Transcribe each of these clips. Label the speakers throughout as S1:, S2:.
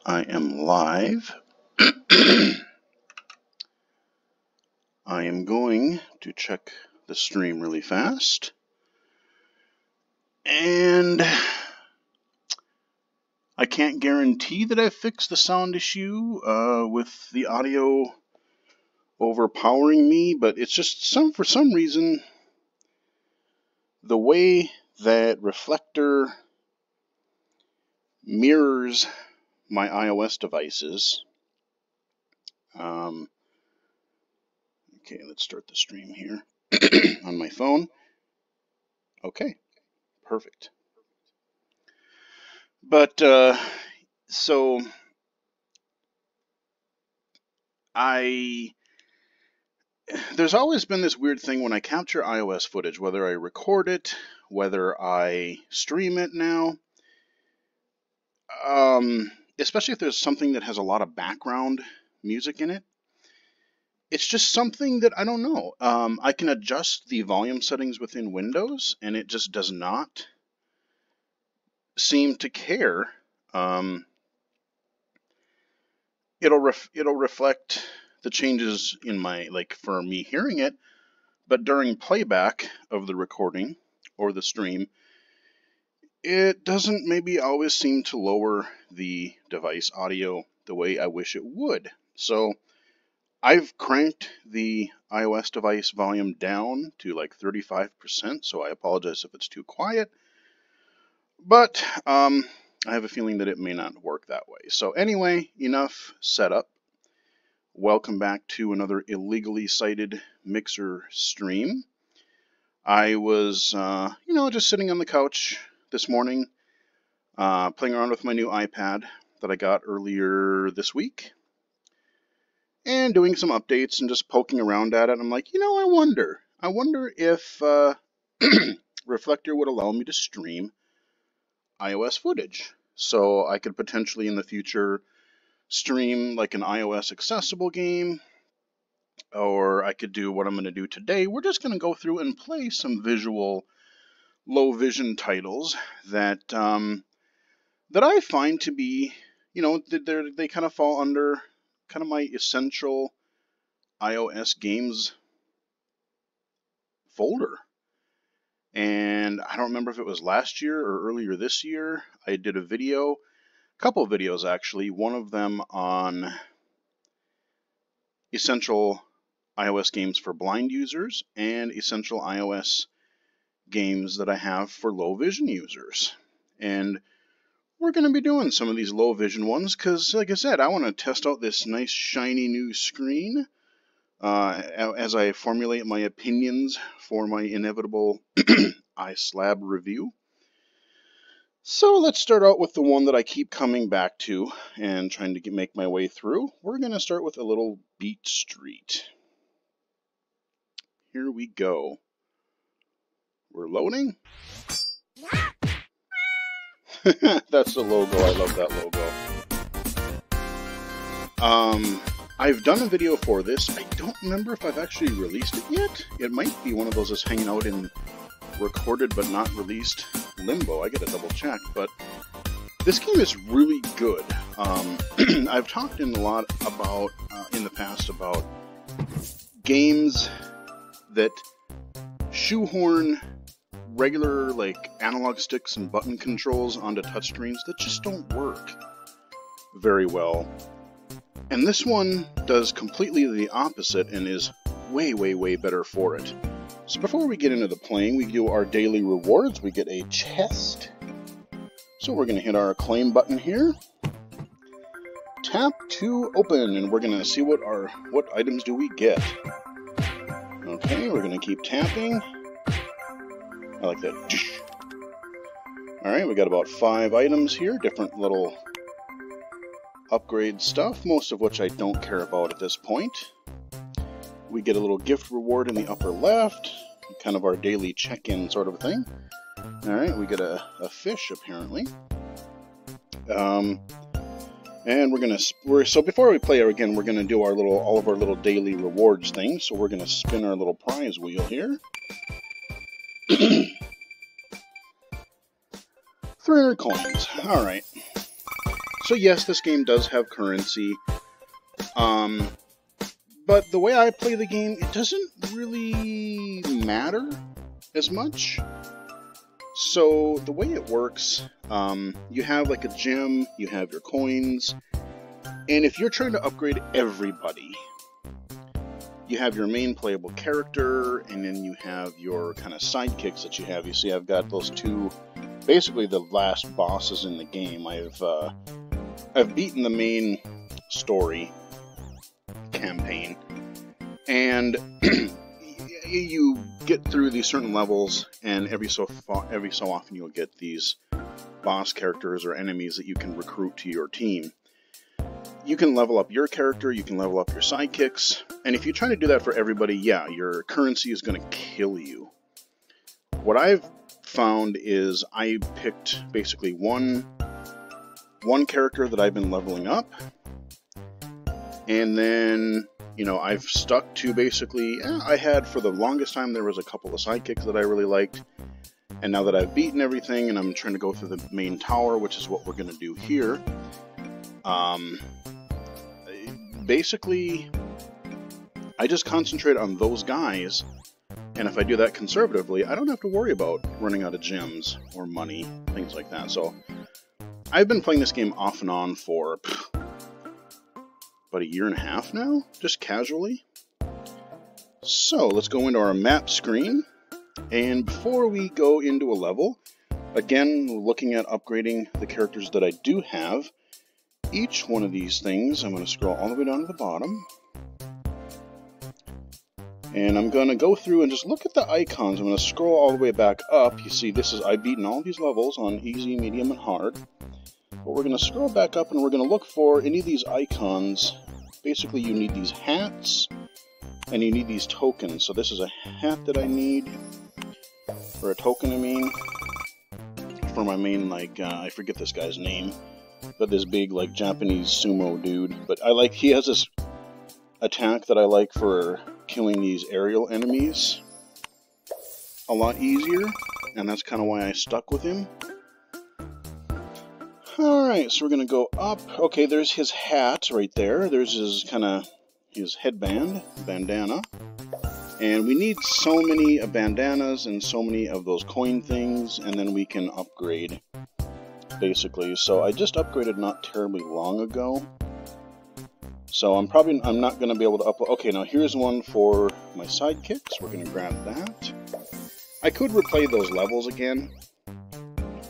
S1: I am live. I am going to check the stream really fast. And I can't guarantee that I fixed the sound issue with the audio overpowering me, but it's just for some reason the way that Reflector mirrors my iOS devices. Okay, let's start the stream here on my phone. Okay, perfect. But so there's always been this weird thing when I capture iOS footage, whether I record it, whether I stream it now, especially if there's something that has a lot of background music in it. It's just something that I don't know. I can adjust the volume settings within Windows, and it just does not seem to care. It'll reflect the changes in my, for me hearing it, but during playback of the recording or the stream, it doesn't maybe always seem to lower the device audio the way I wish it would. So I've cranked the iOS device volume down to 35%, so I apologize if it's too quiet. But I have a feeling that it may not work that way. So anyway, enough setup. Welcome back to another illegally cited Mixer stream. I was, just sitting on the couch this morning, playing around with my new iPad that I got earlier this week, and doing some updates and just poking around at it. I'm like, I wonder if Reflector would allow me to stream iOS footage, so I could potentially in the future stream an iOS accessible game, or I could do what I'm going to do today. We're just going to go through and play some visual low vision titles that I find to be, they kind of fall under kind of my essential iOS games folder. And I don't remember if it was last year or earlier this year, I did a couple of videos actually, one of them on essential iOS games for blind users and essential iOS games that I have for low vision users. And we're going to be doing some of these low vision ones because, like I said, I want to test out this nice shiny new screen as I formulate my opinions for my inevitable iSlab review. So let's start out with the one that I keep coming back to and trying to make my way through. We're going to start with a little Beat Street. Here we go. We're loading. That's the logo. I love that logo. I've done a video for this. I don't remember if I've actually released it yet. It might be one of those that's hanging out in recorded but not released limbo. I gotta double check, but this game is really good. I've talked in the past about games that shoehorn regular analog sticks and button controls onto touchscreens that just don't work very well. And this one does completely the opposite and is way, way, way better for it. So before we get into the playing, we do our daily rewards. We get a chest. So we're going to hit our claim button here. Tap to open, and we're going to see what items do we get. Okay, we're going to keep tapping. I like that. Alright, we got about 5 items here, different little upgrade stuff, most of which I don't care about at this point. We get a little gift reward in the upper left, kind of our daily check-in sort of thing. Alright, we get a fish apparently. And so before we play again, we're gonna do all of our little daily rewards things. So we're gonna spin our little prize wheel here. 300 coins. Alright. So yes, this game does have currency. But the way I play the game, it doesn't really matter as much. So the way it works, you have like a gem, you have your coins, and if you're trying to upgrade everybody, you have your main playable character, and then you have your kind of sidekicks that you have. You see, I've got those two, basically the last bosses in the game. I've beaten the main story campaign, and you get through these certain levels, and every so often you'll get these boss characters or enemies that you can recruit to your team. You can level up your character, you can level up your sidekicks, and if you try to do that for everybody, yeah, your currency is going to kill you. What I've found is I picked basically one character that I've been leveling up, and then, you know, I've stuck to basically, I had for the longest time, there was a couple of sidekicks that I really liked, and now that I've beaten everything and I'm trying to go through the main tower, which is what we're going to do here, basically, I just concentrate on those guys, and if I do that conservatively, I don't have to worry about running out of gems or money, things like that. So I've been playing this game off and on for about a year and a half now, just casually. So let's go into our map screen, and before we go into a level, again, looking at upgrading the characters that I do have, each one of these things, I'm going to scroll all the way down to the bottom, and I'm going to go through and just look at the icons. I'm going to scroll all the way back up. You see, I've beaten all these levels on easy, medium, and hard. But we're going to scroll back up and we're going to look for any of these icons. Basically, you need these hats, and you need these tokens. So this is a hat that I need, or a token, I mean, for my main, like, I forget this guy's name, but this big, like, Japanese sumo dude. But he has this attack that I like for killing these aerial enemies a lot easier, and that's kind of why I stuck with him. Alright, so we're going to go up. Okay, there's his hat right there. There's his headband, bandana. And we need so many bandanas and so many of those coin things, and then we can upgrade, basically. So I just upgraded not terribly long ago. So I'm not going to be able to upload. Okay, now here's one for my sidekicks. We're going to grab that. I could replay those levels again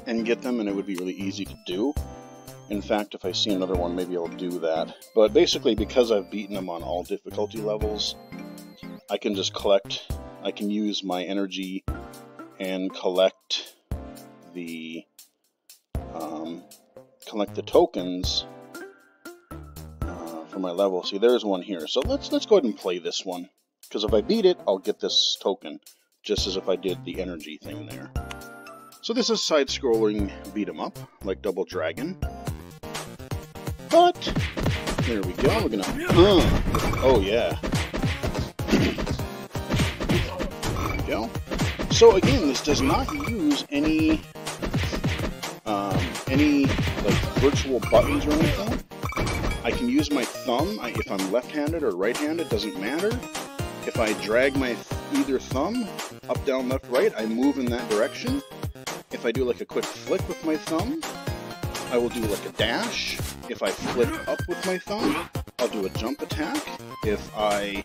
S1: and get them, and it would be really easy to do. In fact, if I see another one, maybe I'll do that. But basically, because I've beaten them on all difficulty levels, I can just collect, I can use my energy and collect the tokens for my level. See, there's one here. So let's go ahead and play this one, because if I beat it, I'll get this token, just as if I did the energy thing there. So this is side-scrolling beat-em-up, like Double Dragon. But, there we go, we're gonna, oh yeah. There we go. So again, this does not use any like virtual buttons or anything. I can use my thumb, if I'm left-handed or right-handed, doesn't matter. If I drag my either thumb, up, down, left, right, I move in that direction. If I do like a quick flick with my thumb, I will do like a dash. If I flick up with my thumb, I'll do a jump attack. If I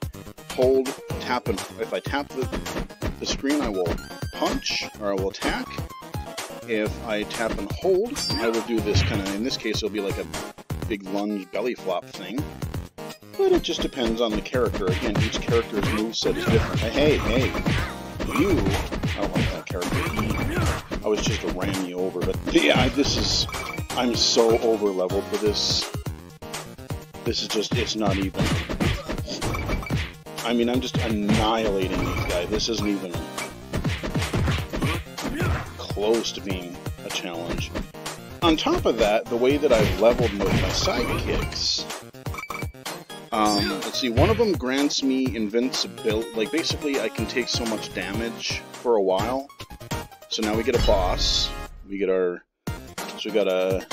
S1: tap the screen, I will punch, or I will attack. If I tap and hold, I will do this kind of, in this case, it'll be like a big lunge belly flop thing. But it just depends on the character. Again, each character's moveset is different. Hey, you, I don't like that character. I was just to ram you over, but yeah, I'm so over leveled for this. This is just, it's not even. I mean, I'm just annihilating these guys. This isn't even close to being a challenge. On top of that, the way that I've leveled with my sidekicks, let's see, one of them grants me invincibility. Like, basically, I can take so much damage for a while. So now we get a boss. We get our, so we got a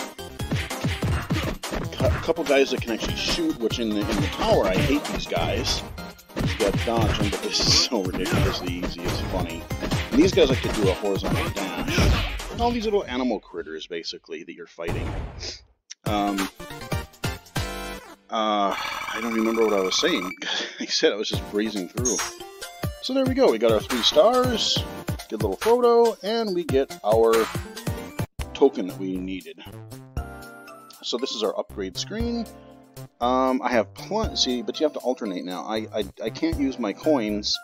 S1: couple guys that can actually shoot, which in the tower, I hate these guys. You got dodging, but this is so ridiculously easy, it's funny. And these guys like to do a horizontal dash. All these little animal critters, basically, that you're fighting. I don't remember what I was saying. I said I was just breezing through. So there we go, we got our 3 stars, get a little photo, and we get our token that we needed. So this is our upgrade screen. I have see, but you have to alternate now. I can't use my coins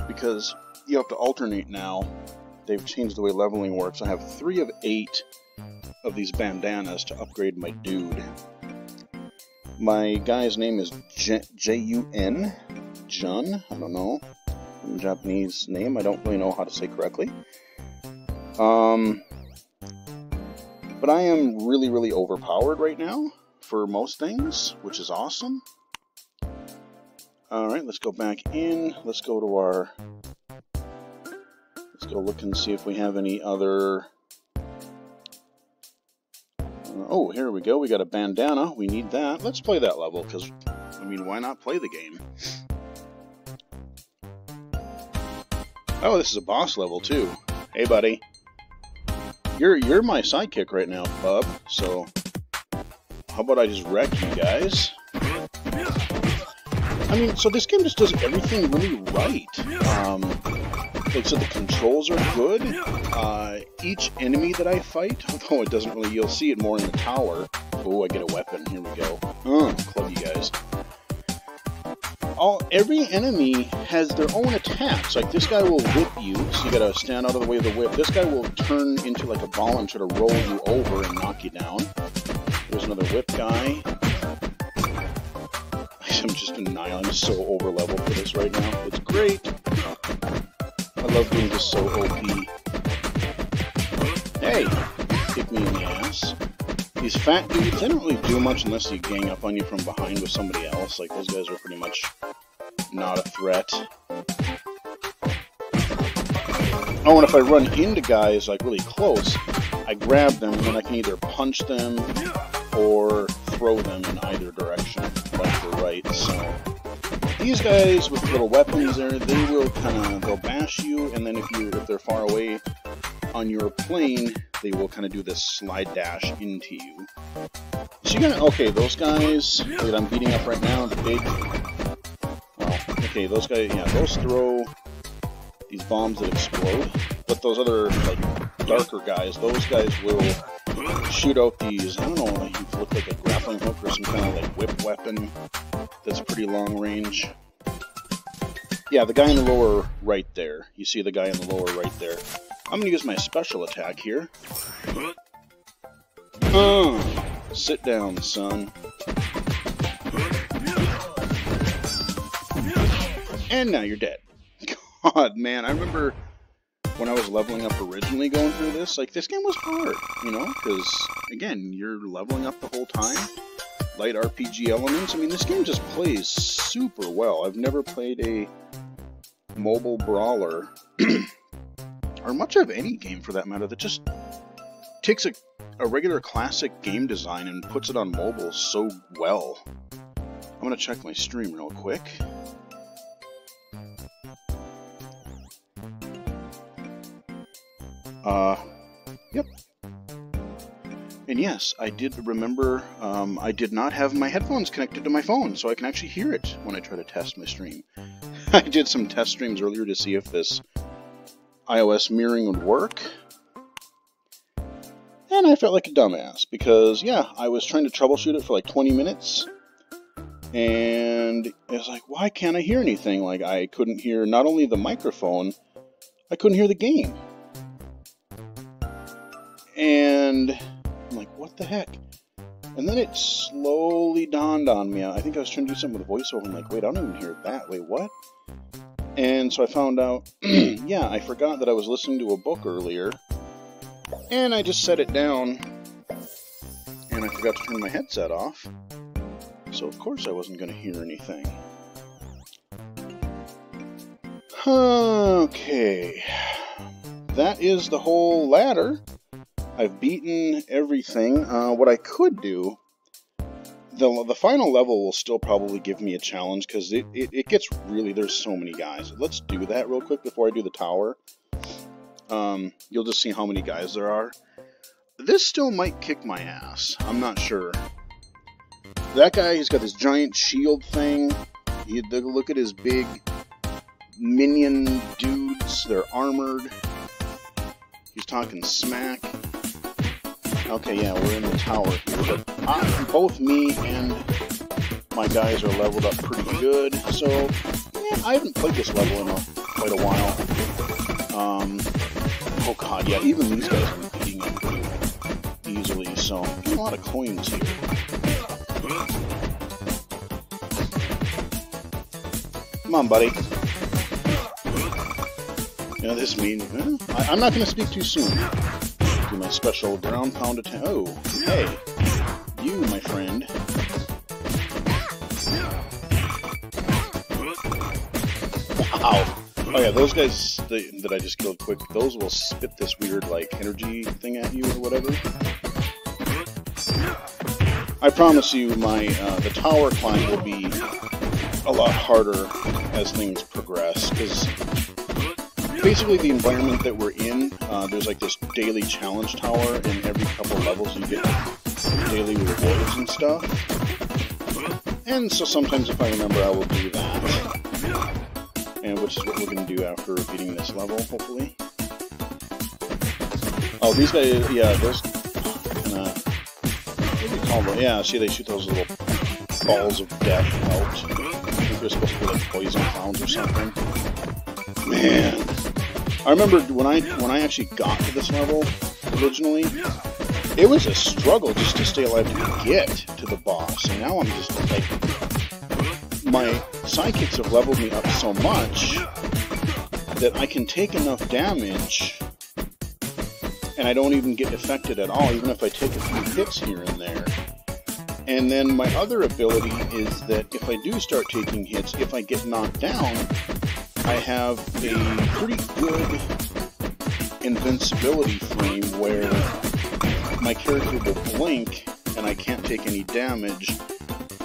S1: because you have to alternate now. They've changed the way leveling works. I have 3 of 8 of these bandanas to upgrade my dude. My guy's name is J-U-N, Jun, I don't know, Japanese name, I don't really know how to say correctly. But I am really, really overpowered right now for most things, which is awesome. Alright, let's go back in, let's go to our, let's go look and see if we have any other... oh, here we go. We got a bandana. We need that. Let's play that level, because, I mean, why not play the game? Oh, this is a boss level, too. Hey, buddy. You're my sidekick right now, bub. So, how about I just wreck you guys? I mean, so this game just does everything really right. Like, so the controls are good. Each enemy that I fight, although it doesn't really, you'll see it more in the tower. Oh, I get a weapon. Here we go. Club you guys. Every enemy has their own attacks. Like, this guy will whip you, so you gotta stand out of the way of the whip. This guy will turn into like a ball and try to roll you over and knock you down. There's another whip guy. I'm just annihilating. I'm so over level for this right now. It's great. I love being just so OP. Hey, kick me in the ass. These fat dudes, they don't really do much unless you gang up on you from behind with somebody else. Like, those guys are pretty much not a threat. Oh, and if I run into guys, like, really close, I grab them, and then I can either punch them or throw them in either direction, left or right. So, these guys with little weapons there, they will they'll bash you, and then if they're far away on your plane, they will kind of do this slide dash into you. So you're gonna, okay, those guys that I'm beating up right now, the big, well, okay, those guys, yeah, those throw these bombs that explode, but those other, like, darker guys, those guys will shoot out these, I don't know, like, look like a grappling hook or some kind of, like, whip weapon that's pretty long range. Yeah, the guy in the lower right there. You see the guy in the lower right there. I'm going to use my special attack here. Sit down, son. And now you're dead. God, man, I remember when I was leveling up originally going through this, like, this game was hard, you know, because, again, you're leveling up the whole time. Light RPG elements. I mean, this game just plays super well. I've never played a mobile brawler, or much of any game for that matter, that just takes a regular classic game design and puts it on mobile so well. I'm going to check my stream real quick. Yep. And yes, I did remember, I did not have my headphones connected to my phone, so I can actually hear it when I try to test my stream. I did some test streams earlier to see if this iOS mirroring would work. And I felt like a dumbass, because, yeah, I was trying to troubleshoot it for like 20 minutes, and I was like, why can't I hear anything? Like, I couldn't hear not only the microphone, I couldn't hear the game. And I'm like, what the heck? And then it slowly dawned on me. I think I was trying to do something with voiceover. I'm like, wait, I don't even hear that. Wait, what? And so I found out, yeah, I forgot that I was listening to a book earlier. And I just set it down. And I forgot to turn my headset off. So of course I wasn't going to hear anything. Okay. That is the whole ladder. I've beaten everything. What I could do The final level will still probably give me a challenge because it gets really, there's so many guys. Let's do that real quick before I do the tower. You'll just see how many guys there are. This still might kick my ass. I'm not sure. That guy, he's got this giant shield thing. Look at his big minion dudes. They're armored. He's talking smack. Okay, yeah, we're in the tower here. But both me and my guys are leveled up pretty good. So, yeah, I haven't played this level in quite a while. Oh god, yeah, even these guys are beating him pretty easily. So, a lot of coins here. Come on, buddy. You know, this means... I'm not going to speak too soon. Do my special ground pound attack. Oh, hey. You, my friend. Wow. Oh yeah, those guys that I just killed quick, those will spit this weird, like, energy thing at you or whatever. I promise you, the tower climb will be a lot harder as things progress, because basically the environment that we're in, there's like this daily challenge tower, and every couple levels you get daily rewards and stuff. And so sometimes if I remember, I will do that. And which is what we're going to do after beating this level, hopefully. Oh, these guys, yeah, those, what do you call them? Yeah, see, they shoot those little balls of death out. I think they're supposed to be like poison clowns or something. Man. I remember when I actually got to this level, originally, it was a struggle just to stay alive to get to the boss. And now I'm just like, my sidekicks have leveled me up so much that I can take enough damage and I don't even get affected at all, even if I take a few hits here and there. And then my other ability is that if I do start taking hits, if I get knocked down, I have a pretty good invincibility frame where my character will blink and I can't take any damage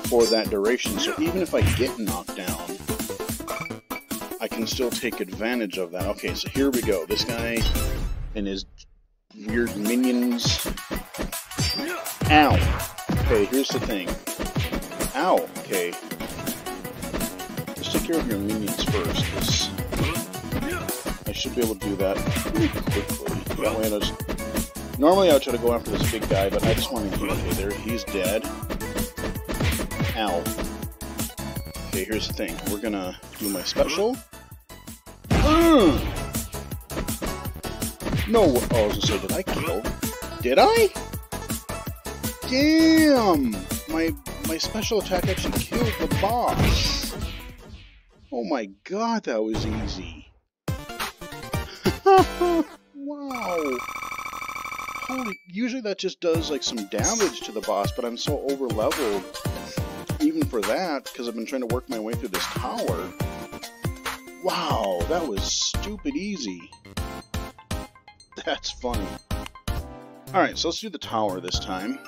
S1: for that duration. So even if I get knocked down, I can still take advantage of that. Okay, so here we go. This guy and his weird minions. Ow! Okay, here's the thing. Ow! Okay. Just take care of your minions first, because I should be able to do that pretty quickly. That way I just... Normally I would try to go after this big guy, but I just want to... Okay, there, he's dead. Ow. Okay, here's the thing. We're gonna do my special. No, oh, I was gonna say, did I kill? Did I? Damn! My special attack actually killed the boss. Oh my god, that was easy. Wow. Holy, usually that just does like some damage to the boss, but I'm so over leveled even for that, because I've been trying to work my way through this tower. Wow, that was stupid easy. That's funny. Alright, so let's do the tower this time.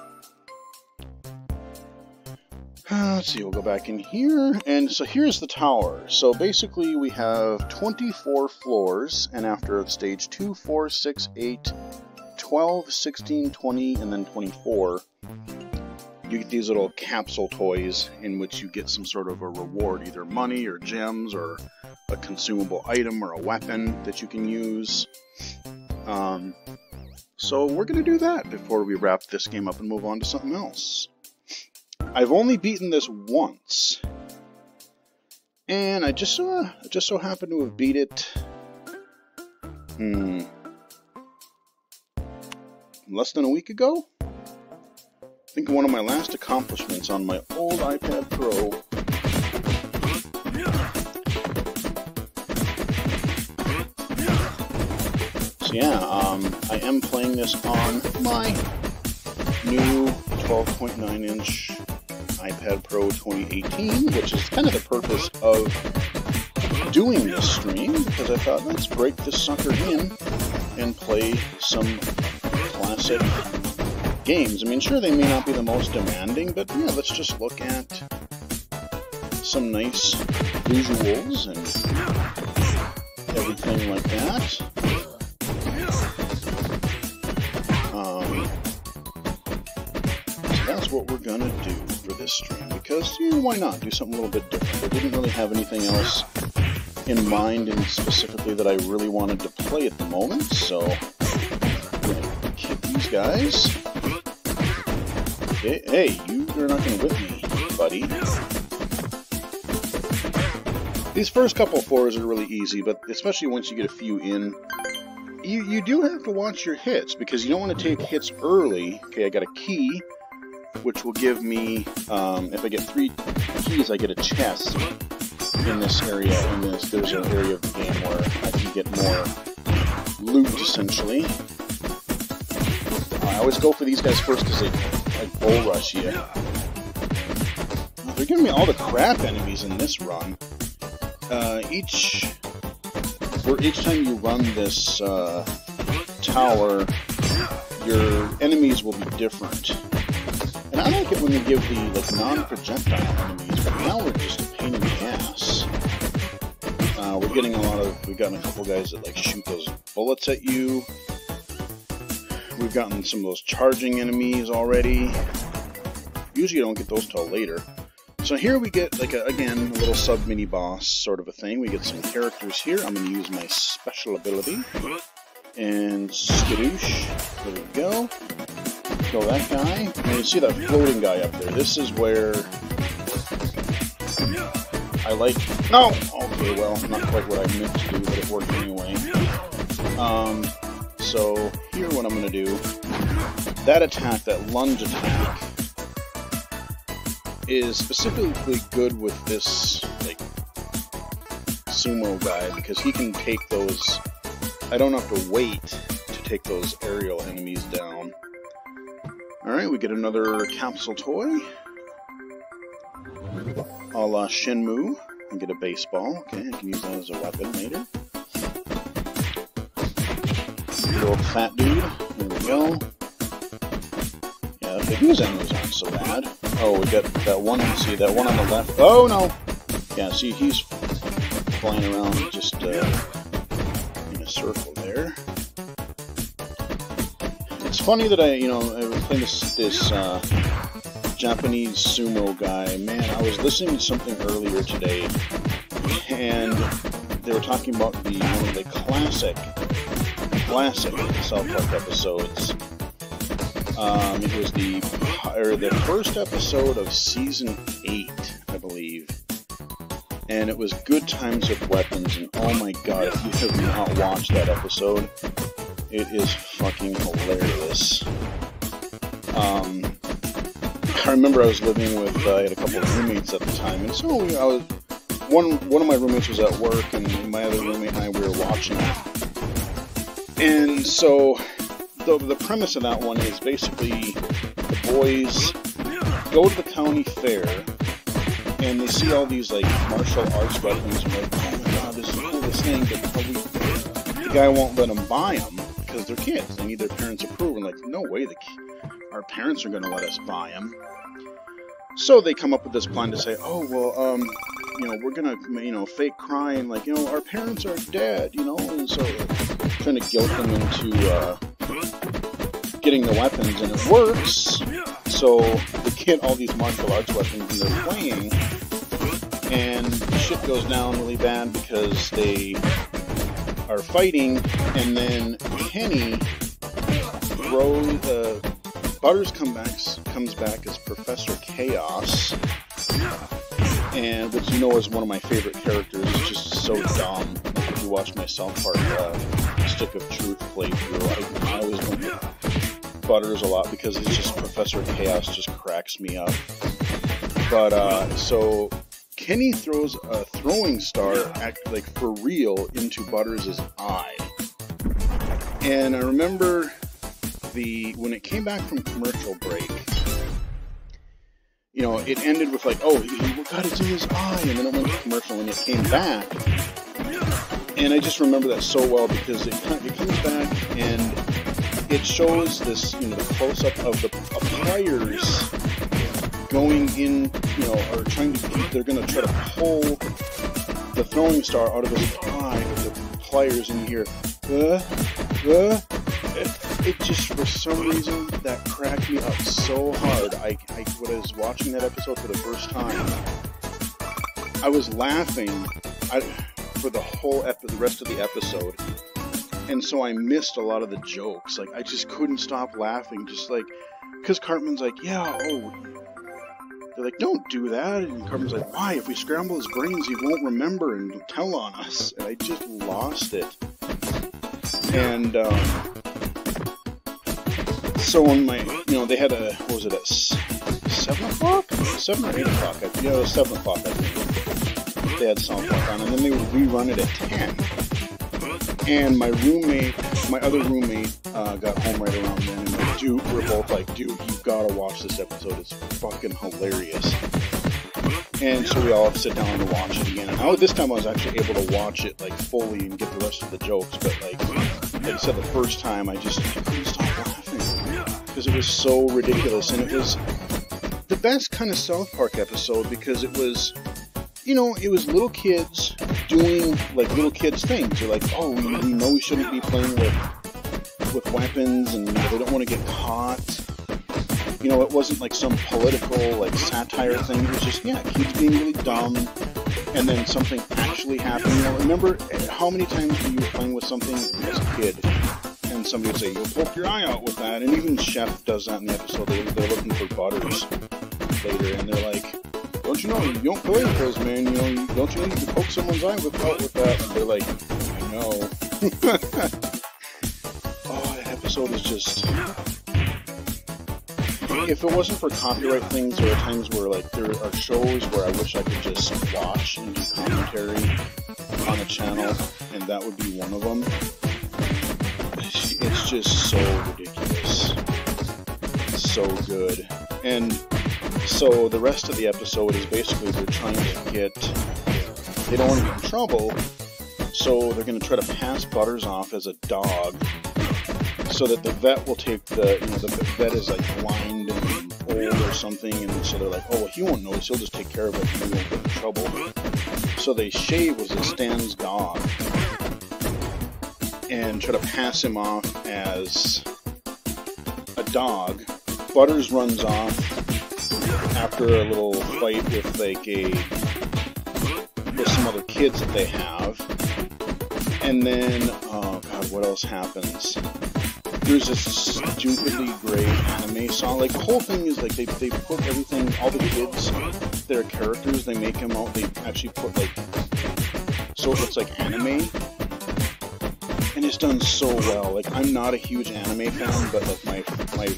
S1: Let's see, we'll go back in here, and so here's the tower. So basically we have 24 floors, and after stage 2, 4, 6, 8, 12, 16, 20, and then 24, you get these little capsule toys in which you get some sort of a reward, either money or gems or a consumable item or a weapon that you can use. So we're going to do that before we wrap this game up and move on to something else. I've only beaten this once, and I just so happen to have beat it less than a week ago. I think one of my last accomplishments on my old iPad Pro. So yeah, I am playing this on my new 12.9-inch iPad Pro 2018, which is kind of the purpose of doing this stream, because I thought, let's break this sucker in and play some classic games. I mean, sure, they may not be the most demanding, but yeah, let's just look at some nice visuals and everything like that. So that's what we're gonna do for this stream, because, you know, why not do something a little bit different? I didn't really have anything else in mind, and specifically that I really wanted to play at the moment, so I'm gonna kick these guys. Okay, hey, you're not gonna whip me, buddy. These first couple fours are really easy, but especially once you get a few in, you do have to watch your hits, because you don't want to take hits early. Okay, I got a key, which will give me, if I get 3 keys, I get a chest in this area. There's an area of the game where I can get more loot, essentially. I always go for these guys first because they bull rush you. They're giving me all the crap enemies in this run. Each time you run this tower, your enemies will be different. And I like it when they give the non-projectile enemies, but now we're just a pain in the ass. We're getting we've gotten a couple guys that shoot those bullets at you. We've gotten some of those charging enemies already. Usually you don't get those till later. So here we get, again, a little sub-mini boss sort of a thing. We get some characters here. I'm going to use my special ability. And skadoosh. There we go. Kill that guy. And you see that floating guy up there. This is where I like... No! Okay, well, not quite what I meant to do, but it worked anyway. So here what I'm going to do, that attack, that lunge attack, is specifically good with this sumo guy, because he can take those. I don't have to wait to take those aerial enemies down. Alright, we get another capsule toy a la Shenmue, and get a baseball. Okay, I can use that as a weapon later. Good old fat dude. There we go. Yeah, okay, these enemies aren't so bad. Oh, we got that one, see, that one on the left. Oh, no! Yeah, see, he's flying around just in a circle there. It's funny that I was playing this Japanese sumo guy. Man, I was listening to something earlier today, and they were talking about one of the classic South Park episodes. It was the first episode of season 8, I believe, and it was Good Times with Weapons. And oh my god, if you have not watched that episode, it is fucking hilarious. I remember I was living with I had a couple of roommates at the time, and so one of my roommates was at work, and my other roommate and I were watching it. And so the premise of that one is basically the boys go to the county fair and they see all these martial arts weapons, and they're like, oh my god, this is the coolest thing, but the guy won't let them buy them because they're kids. They need their parents' approval. And no way, our parents are going to let us buy them. So they come up with this plan to say, oh well, we're gonna fake cry and our parents are dead, and so trying to guilt them into getting the weapons, and it works. So they get all these martial arts weapons and they're playing, and shit goes down really bad because they are fighting, and then Kenny Butters comes back as Professor Chaos, and which is one of my favorite characters. It's just so dumb. If you watch my South Park Stick of Truth playthrough, I always go with Butters a lot because it's just Professor Chaos just cracks me up. But so Kenny throws a throwing star for real into Butters' eye, and I remember when it came back from commercial break, it ended with oh, God, it's in his eye, and then it went to commercial and it came back, and I just remember that so well because it comes back and it shows this, the close-up of the pliers going in, or trying to, they're going to try to pull the throwing star out of his eye with the pliers, and you hear, it just, for some reason, that cracked me up so hard. When I was watching that episode for the first time, I was laughing for the rest of the episode, and so I missed a lot of the jokes. Like, I just couldn't stop laughing, because Cartman's like, they're like, don't do that, and Cartman's like, why? If we scramble his brains, he won't remember and tell on us, and I just lost it. And, so when they had what was it, at 7 o'clock? 7 or 8 o'clock? It was 7 o'clock, I think. They had South Park on, and then they would rerun it at 10. And my other roommate, got home right around then, and we're both like, dude, you've gotta watch this episode, it's fucking hilarious. And so we all sit down to watch it again. And this time I was actually able to watch it, fully and get the rest of the jokes, but like I said, the first time I couldn't stop laughing, because it was so ridiculous, and it was the best kind of South Park episode, because it was, it was little kids doing, little kids things. They're like, oh, we know we shouldn't be playing with weapons, and they don't want to get caught. It wasn't like some political, satire thing. It was just, kids being really dumb, and then something actually happened. Remember how many times you were playing with something as a kid, and somebody would say, you'll poke your eye out with that, and even Chef does that in the episode. They're looking for butters later, and they're like, don't you know, you don't play with those, man, don't you know you can poke someone's eye with that? And they're like, I know. Oh, that episode is just... If it wasn't for copyright things, there are times where, there are shows where I wish I could just watch and do commentary on a channel, and that would be one of them. It's just so ridiculous. It's so good. And so the rest of the episode is basically they're trying to they don't want to get in trouble, so they're going to try to pass Butters off as a dog, so that the vet will take the vet is blind and old or something, and so they're like, oh, well, he won't notice, he'll just take care of it and he won't get in trouble. So they shave was Stan's dog and try to pass him off as a dog. Butters runs off after a little fight with with some other kids that they have, and then what else happens? There's this stupidly great anime song. The whole thing is they put everything, all the kids, their characters, they make them out. They actually put so it looks like anime, and it's done so well. I'm not a huge anime fan, but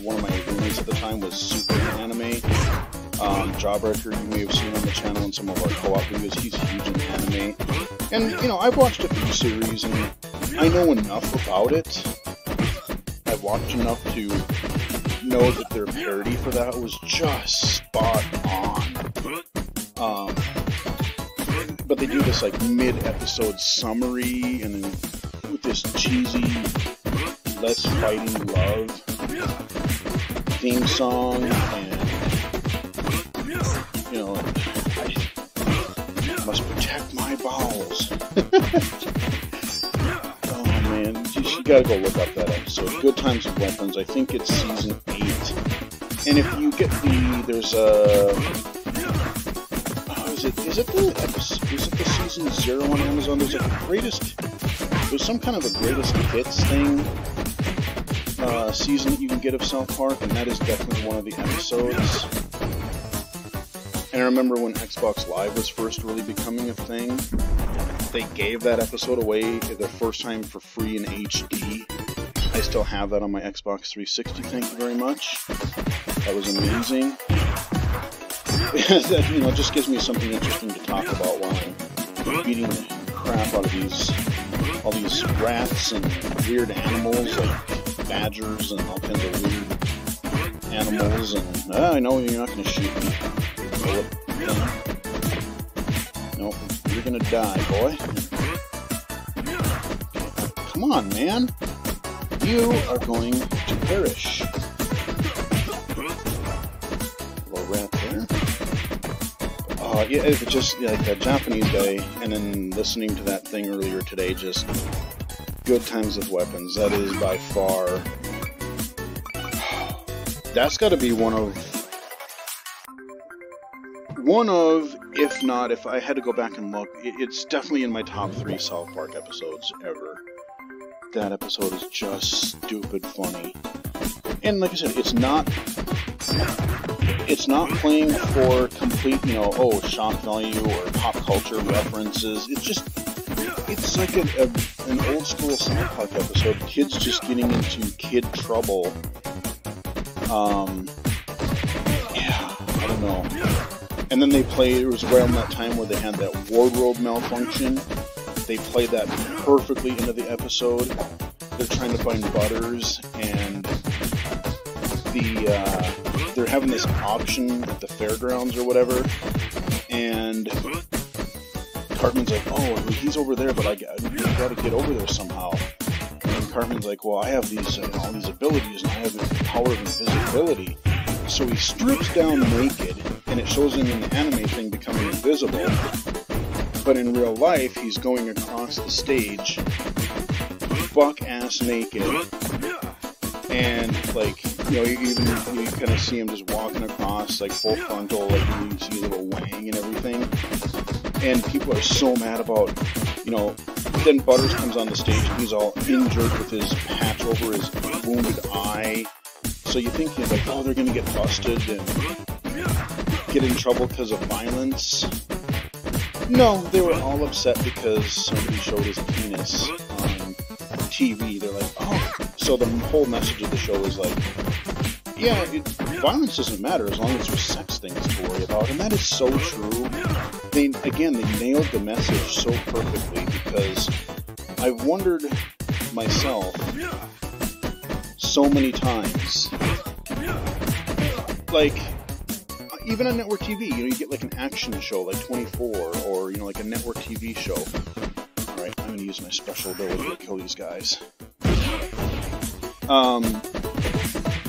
S1: one of my roommates at the time was super into anime. Jawbreaker, you may have seen on the channel in some of our co-op videos. He's huge in anime, and I've watched a few series, and I know enough about it. I've watched enough to know that their parody for that was just spot on. But they do this mid-episode summary, and then with this cheesy "Let's Fighting Love" theme song, and I must protect my bowels. Oh man, you gotta go look up that episode. Good Times with Weapons. I think it's season 8. And if you get there's is it the season 0 on Amazon? There's there's some kind of a greatest hits thing season that you can get of South Park, and that is definitely one of the episodes. And I remember when Xbox Live was first really becoming a thing, they gave that episode away the first time for free in HD. I still have that on my Xbox 360, thank you very much. That was amazing. It just gives me something interesting to talk about while I'm beating the crap out of all these rats and weird animals like badgers and all kinds of weird animals. And I know you're not going to shoot me. Nope, you're gonna die, boy. Come on, man. You are going to perish. Little rat there. Yeah, it's just like a Japanese guy, and then listening to that thing earlier today, just good times with weapons. That is by far... That's got to be one of, if not, if I had to go back and look, it's definitely in my top 3 South Park episodes ever. That episode is just stupid funny. And like I said, it's not playing for complete, shock value or pop culture references. It's like an old school South Park episode. Kids just getting into kid trouble. Yeah, I don't know. And then it was around that time where they had that wardrobe malfunction. They played that perfectly into the episode. They're trying to find Butters, and they're having this auction at the fairgrounds or whatever, and Cartman's like, oh, he's over there, but I gotta get over there somehow. And Cartman's like, well, I have these all these abilities, and I have the power of invisibility. So he strips down naked, and it shows him in the anime thing becoming invisible. But in real life, he's going across the stage, buck-ass naked, and, like, you kind of see him just walking across, like, full frontal, like, you see a little wang and everything. And people are so mad about, then Butters comes on the stage, and he's all injured with his patch over his wounded eye. So you think he's like, oh, they're going to get busted and get in trouble because of violence. No, they were all upset because somebody showed his penis on TV. They're like, oh. So the whole message of the show is like, yeah, violence doesn't matter as long as there's sex things to worry about. And that is so true. They nailed the message so perfectly, because I've wondered myself so many times, like, even on network TV, you get like an action show like 24, or like a network TV show. Alright, I'm gonna use my special ability to kill these guys.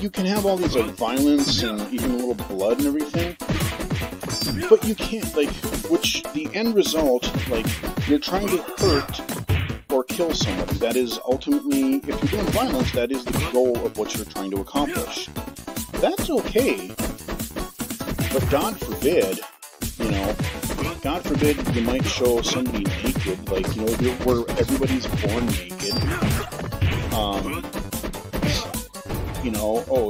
S1: You can have all these like violence and even a little blood and everything, but you can't, like, which the end result, like, you're trying to hurt or kill somebody. That is ultimately, if you're doing violence, that is the goal of what you're trying to accomplish. That's okay. But God forbid, God forbid you might show somebody naked, like, where everybody's born naked.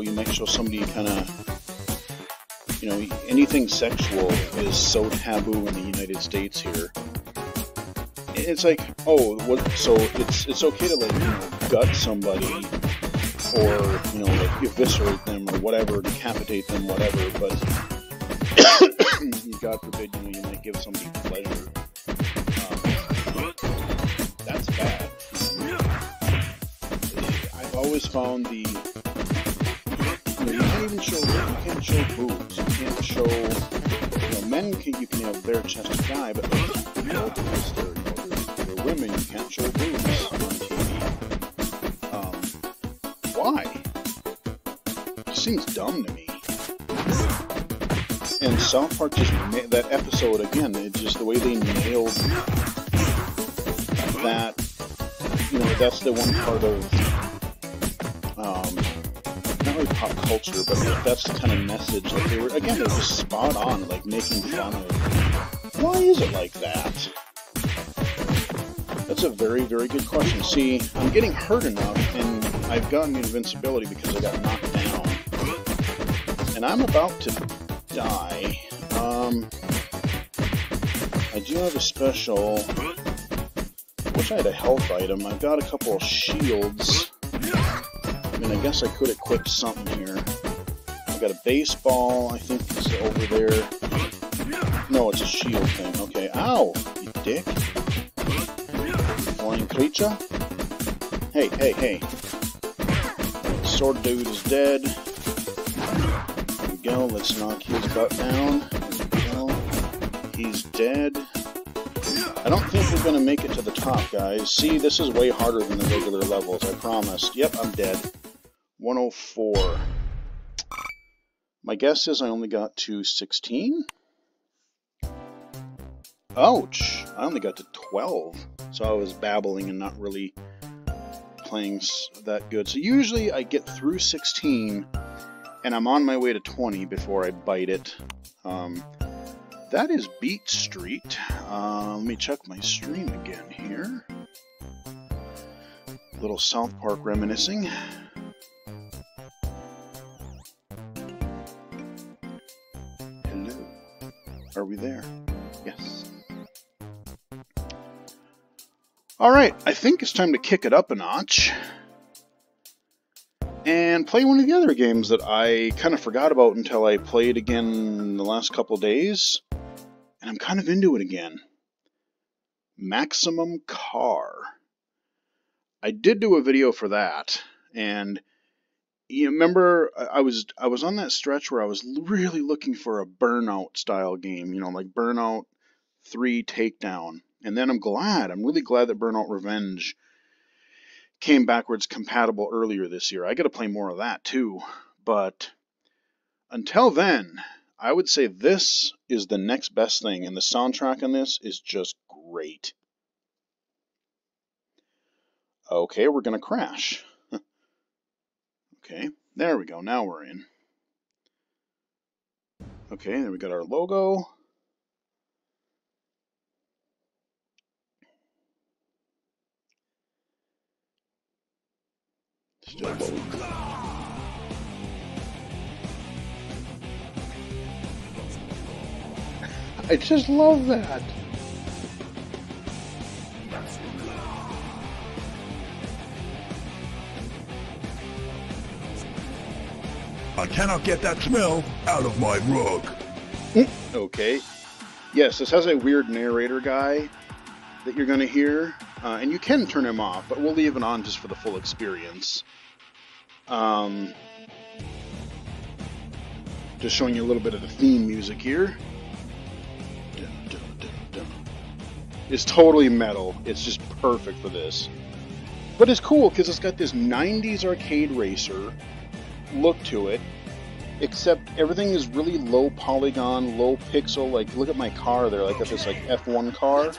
S1: You might show somebody kind of, anything sexual is so taboo in the United States here. It's like, oh, so it's okay to, like, gut somebody, or, like, eviscerate them, or whatever, decapitate them, whatever, but God forbid, you might give somebody pleasure. That's bad. I've always found you can't show boobs. You can't show, men you can have bare chested guy, but because they're women, you can't show boobs on TV. Why? It seems dumb to me. And South Park just that episode again. It's just the way they nailed that. That's the one part of not really pop culture, but that's the kind of message that they were just spot on, like making fun of. Why is it like that? That's a very, very good question. See, I'm getting hurt enough, and I've gotten invincibility because I got knocked down, and I'm about to die. I do have a special. I wish I had a health item. I've got a couple of shields. I mean, I guess I could equip something here. I've got a baseball, I think it's over there. No, it's a shield thing. Okay, ow, you dick. Flying creature. Hey. Sword dude is dead. There we go, let's knock his butt down. There we go. He's dead. I don't think we're going to make it to the top, guys. See, this is way harder than the regular levels, I promised. Yep, I'm dead. 104. My guess is I only got to 16? Ouch! I only got to 12. So I was babbling and not really playing that good. So usually I get through 16, and I'm on my way to 20 before I bite it. That is Beat Street. Let me check my stream again here. A little South Park reminiscing. Hello. Are we there? Yes. Alright, I think it's time to kick it up a notch and play one of the other games that I kind of forgot about until I played again the last couple days. And I'm kind of into it again. Maximum Car. I did do a video for that, and you remember I was on that stretch where I was really looking for a Burnout style game, you know, like Burnout 3 Takedown. And then I'm really glad that Burnout Revenge came backwards compatible earlier this year. I got to play more of that too, but until then, I would say this is the next best thing, and the soundtrack on this is just great. Okay, we're going to crash. Okay, there we go. Now we're in. Okay, there we got our logo. Still loading. I just love that.
S2: I cannot get that smell out of my rug.
S1: Okay. Yes, this has a weird narrator guy that you're going to hear. And you can turn him off, but we'll leave it on just for the full experience. Just showing you a little bit of the theme music here. It's totally metal. It's just perfect for this. But it's cool because it's got this 90s arcade racer look to it, except everything is really low polygon, low pixel. Like, look at my car there. Like, I got this like F1 car.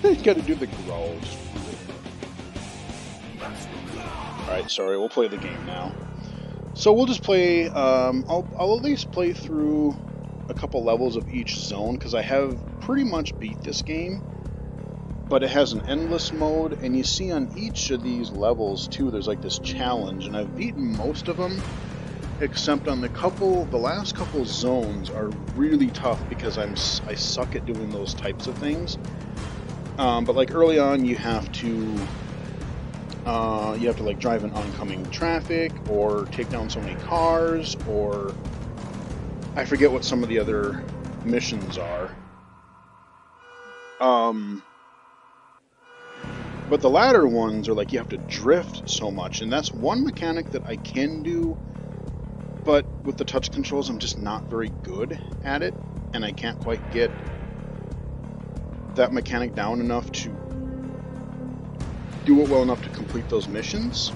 S1: You gotta do the growl. Alright, sorry, we'll play the game now. So we'll just play, I'll at least play through a couple levels of each zone, because I have pretty much beat this game, but it has an endless mode, and you see on each of these levels too, there's like this challenge, and I've beaten most of them, except on the last couple zones are really tough because I suck at doing those types of things. But like early on, you have to like drive in oncoming traffic, or take down so many cars, or I forget what some of the other missions are. But the latter ones are like you have to drift so much, and that's one mechanic that I can do, but with the touch controls I'm just not very good at it, and I can't quite get that mechanic down enough to do it well enough to complete those missions.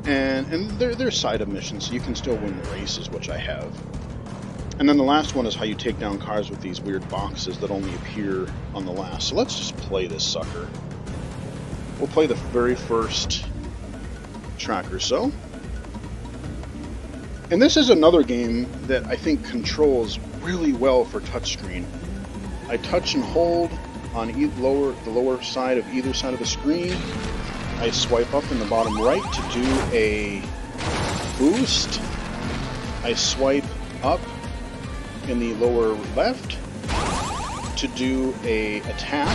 S1: And they're side of missions, so you can still win the races, which I have. And then the last one is how you take down cars with these weird boxes that only appear on the last. So let's just play this sucker. We'll play the very first track or so. And this is another game that I think controls really well for touchscreen. I touch and hold on the lower side of either side of the screen. I swipe up in the bottom right to do a boost. I swipe up in the lower left to do a attack.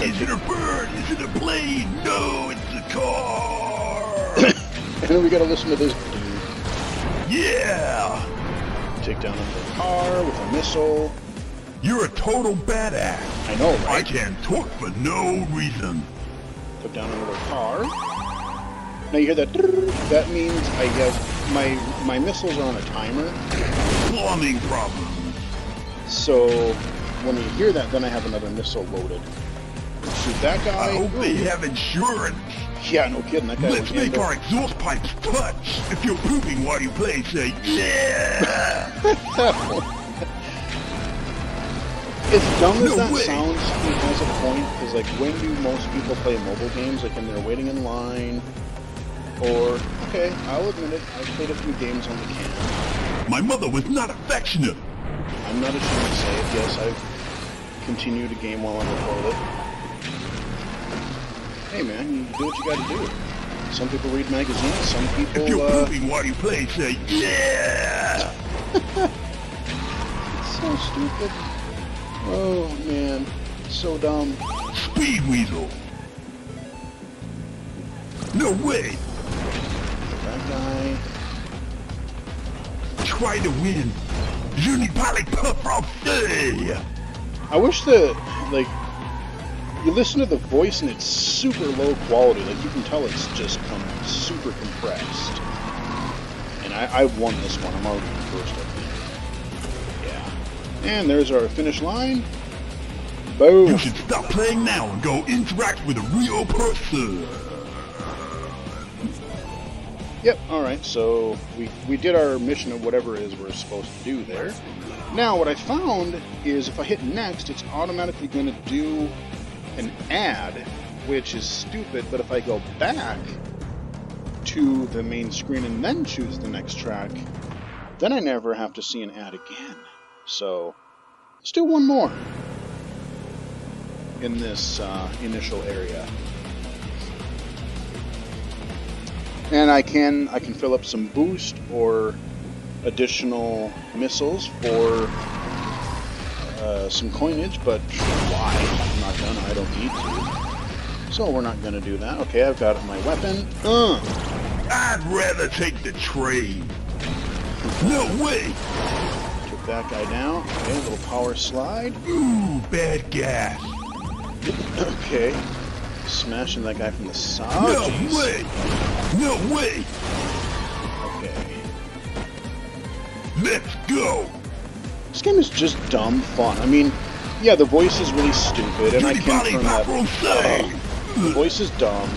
S2: Is it a bird? Is it a plane? No, it's a car!
S1: And then we gotta listen to this dude.
S2: Yeah!
S1: Take down another car with a missile.
S2: You're a total badass.
S1: I know, right?
S2: I can talk for no reason.
S1: Took down another car. Now you hear that? That means I have my missiles are on a timer.
S2: Plumbing problem.
S1: So when you hear that, then I have another missile loaded. Shoot that guy.
S2: I hope they have insurance.
S1: Yeah, no kidding. That guy
S2: Let's
S1: was
S2: make our exhaust pipes touch. If you're pooping while you play, say yeah.
S1: As dumb as
S2: No
S1: that
S2: way.
S1: sounds, he has a point. Because like, when do most people play mobile games? Like when they're waiting in line, or okay, I'll admit it. I've played a few games on the can.
S2: My mother was not affectionate.
S1: I'm not ashamed to say it. Yes, I've continued to game while on the toilet. Hey man, you do what you gotta do. Some people read magazines, some people,
S2: If you're pooping while you play, say yeah.
S1: It's so stupid. Oh man, so dumb.
S2: Speed Weasel. No way.
S1: That guy.
S2: Try to win. Je n'ai pas les pas français.
S1: I wish that, like, you listen to the voice and it's super low quality. Like, you can tell it's just super compressed. And I've won this one. I'm already first, I think. Yeah. And there's our finish line. Boom.
S2: You should stop playing now and go interact with a real person.
S1: Yep, alright, so we did our mission of whatever it is we're supposed to do there. Now, what I found is if I hit next, it's automatically going to do an ad, which is stupid, but if I go back to the main screen and then choose the next track, then I never have to see an ad again. So, let's do one more in this initial area. And I can fill up some boost or additional missiles for some coinage, but why? I'm not gonna. I don't need to. So we're not gonna do that. Okay, I've got my weapon.
S2: I'd rather take the train. No way.
S1: Took that guy down. Okay, a little power slide.
S2: Ooh, bad gas.
S1: Okay. Smashing that guy from the side.
S2: No way. No way.
S1: Okay.
S2: Let's go.
S1: This game is just dumb fun. I mean, yeah, the voice is really stupid, and I confirm that. The voice is dumb,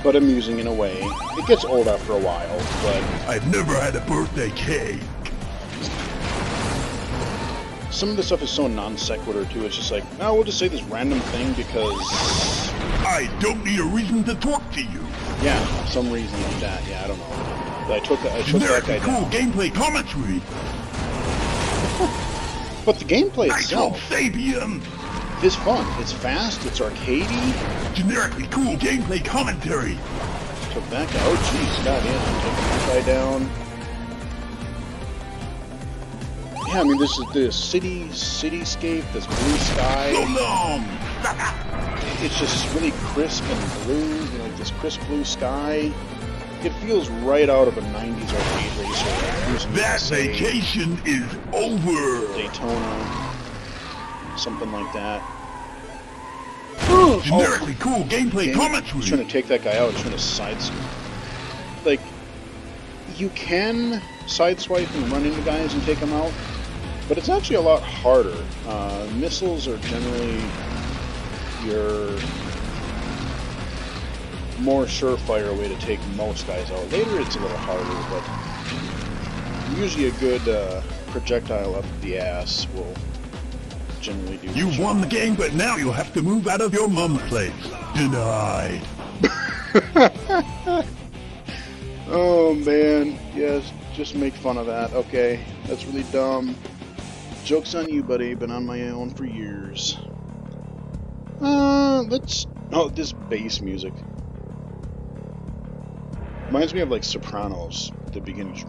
S1: but amusing in a way. It gets old after a while, but
S2: I've never had a birthday cake.
S1: some of the stuff is so non sequitur too. It's just like, oh, we'll just say this random thing because
S2: I don't need a reason to talk to you.
S1: yeah, some reason like that. Yeah, I don't know. But I took that guy
S2: Cool
S1: down.
S2: gameplay commentary.
S1: But the gameplay
S2: Nitro
S1: itself
S2: Sabian.
S1: is fun. It's fast. It's arcadey.
S2: Generically cool gameplay commentary.
S1: Took that guy. Oh, jeez, got in. Took that guy down. Yeah, I mean, this is the cityscape, this blue sky.
S2: So long.
S1: It's just really crisp and blue, you know, like this crisp blue sky. It feels right out of a 90s arcade racer.
S2: That vacation is over.
S1: Daytona, something like that.
S2: Generically cool gameplay
S1: He's trying
S2: commentary.
S1: to take that guy out. He's trying to sideswipe. Like, you can sideswipe and run into guys and take them out, but it's actually a lot harder. Missiles are generally your more surefire way to take most guys out. Later it's a little harder, but usually a good projectile up the ass will generally do the
S2: You
S1: job.
S2: won the game, but now you'll have to move out of your mom's place. Denied.
S1: Oh man, yes, just make fun of that. Okay, that's really dumb. Joke's on you, buddy. Been on my own for years. Oh, this bass music reminds me of like Sopranos. The beginning.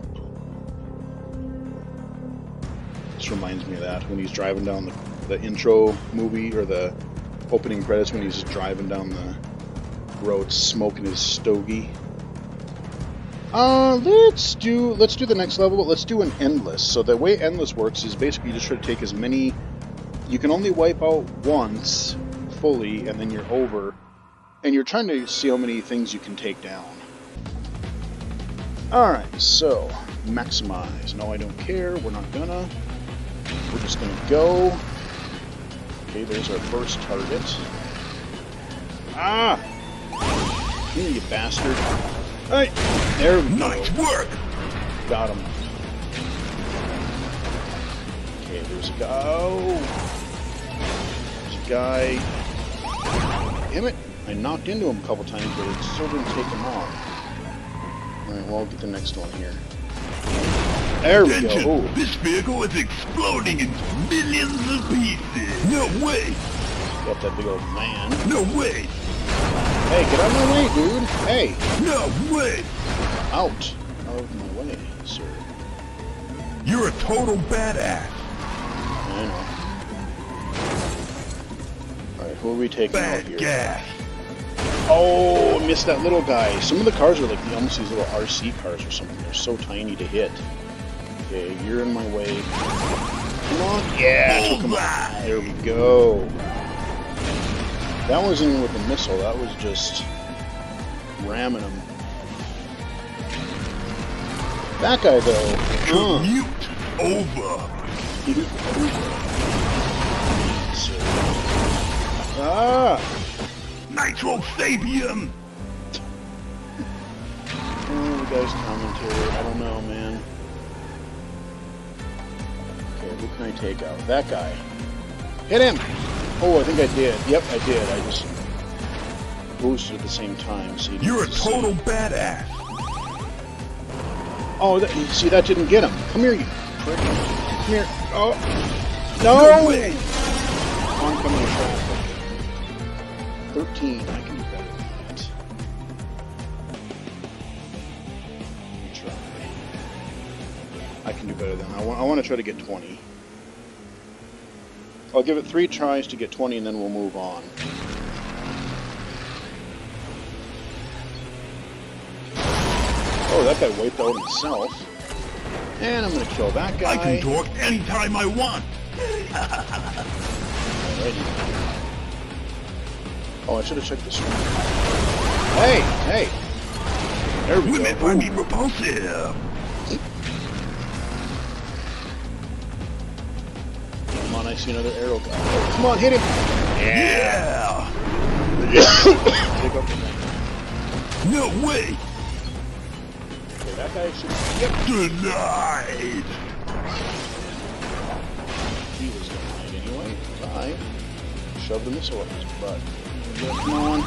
S1: Just reminds me of that when he's driving down the intro movie or the opening credits when he's just driving down the road smoking his stogie. Let's do the next level, but let's do an endless. So the way endless works is basically you just try to take as many. You can only wipe out once fully, and then you're over, and you're trying to see how many things you can take down. Alright, so maximize. No, I don't care. We're not gonna. We're just gonna go. Okay, there's our first target. Ah! Here, you bastard. Hey! There we go.
S2: Nice work!
S1: Got him. Okay, there's a guy. Oh! There's a guy. Damn it! I knocked into him a couple times, but it still didn't take him off. Alright, well, I'll get the next one here. There we
S2: Attention!
S1: go. Ooh.
S2: This vehicle is exploding into millions of pieces! No way!
S1: Got that big old man.
S2: No way!
S1: Hey, get out of my way, dude! Hey!
S2: No way!
S1: Out of my way, sir.
S2: You're a total badass!
S1: I know. Alright, who are we taking out
S2: Bad
S1: here?
S2: gas!
S1: Oh, I missed that little guy. Some of the cars are like almost these little RC cars or something. They're so tiny to hit. Okay, you're in my way. Come on. Yeah, took him out. There we go. That wasn't even with a missile. That was just ramming him. That guy, though.
S2: Commute over!
S1: Ah!
S2: Nitro Sabium!
S1: Oh, the guy's commentary. I don't know, man. Okay, who can I take out? That guy. Hit him! Oh, I think I did. Yep, I did. I just boosted at the same time. So
S2: You're a total badass!
S1: Oh, see, that didn't get him. Come here, you prick. Come here. Oh. No!
S2: No way!
S1: Oncoming traffic. 13. I can do better than that. Let me try. I can do better than that. I want to try to get 20. I'll give it 3 tries to get 20, and then we'll move on. Oh, that guy wiped out himself. And I'm going to kill that guy.
S2: I can talk anytime I want!
S1: Alrighty. Oh, I should have checked the screen. Hey! Hey! There we
S2: Women
S1: go.
S2: find me repulsive!
S1: Come on, I see another arrow guy. Oh, come on, hit him!
S2: Yeah!
S1: Pick up the thing.
S2: No way!
S1: Okay, that guy should... Yep.
S2: Denied!
S1: He was denied anyway. I shoved the missile up his butt. Come on.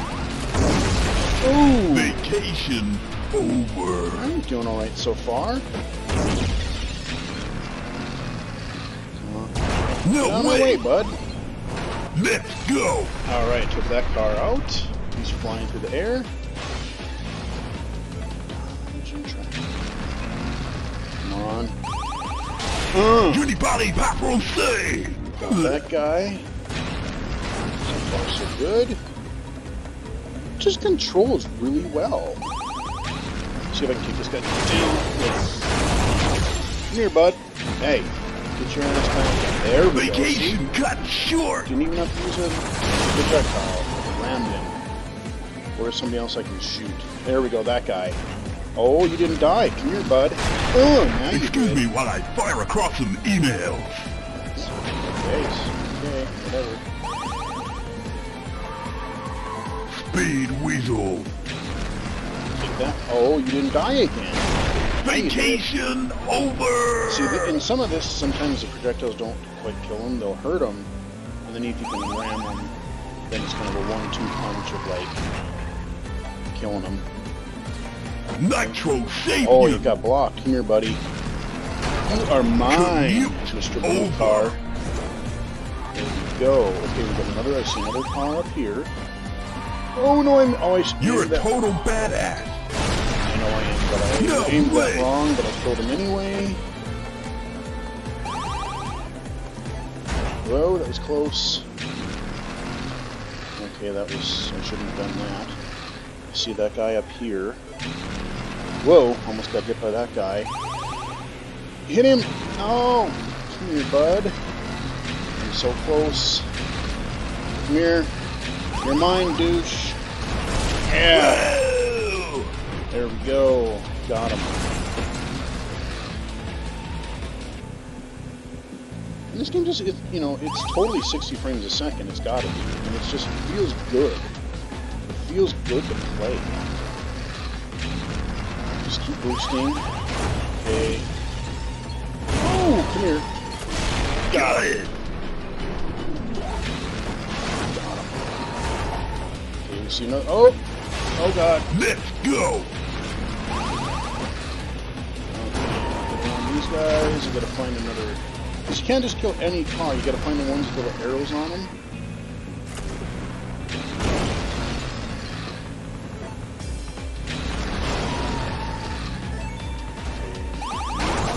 S1: Ooh!
S2: Vacation over!
S1: I'm doing alright so far.
S2: No
S1: Get out of my way, bud.
S2: Let's go!
S1: Alright, took that car out. He's flying through the air. Come on.
S2: Anybody Pac-Man say?
S1: Got that guy. So far, so good. Just controls really well. See if I can kick this guy down. Come here, bud. Hey, get your ass down. There we go.
S2: Vacation cut short!
S1: Didn't even have to use a projectile. Rammed him. Or somebody else I can shoot. There we go, that guy. Oh, you didn't die. Come here, bud. Oh, now you
S2: Excuse
S1: did.
S2: me while I fire across some emails.
S1: Okay, whatever.
S2: Speed Weasel.
S1: Take that. Oh, you didn't die again.
S2: Vacation over!
S1: See, in some of this, sometimes the projectiles don't quite kill them. They'll hurt them. And then if you can ram them, then it's kind of a 1-2 punch of, like, killing them.
S2: Nitro Savior!
S1: Oh, you got blocked. Come here, buddy. You are mine, Mr. Blue Car. There we go. Okay, we got another. I see another car up here. Oh no,
S2: You're a
S1: that.
S2: total badass!
S1: I know I am, but I aimed that wrong, but I killed him anyway. Whoa, that was close. Okay, that was... I shouldn't have done that. I see that guy up here. Whoa, almost got hit by that guy. Hit him! No! Come here, bud. I'm so close. Come here. You're mine, douche. Yeah!
S2: Whoa!
S1: There we go. Got him. This game just, you know, it's totally 60 frames a second. It's got to be, and it's just, it feels good. It feels good to play. Just keep boosting. Okay. Oh, come here. Got it. Got him. Okay, so you know. Oh god.
S2: Let's go.
S1: Okay, these guys, you gotta find another. Because you can't just kill any car. You gotta find the ones with little arrows on them.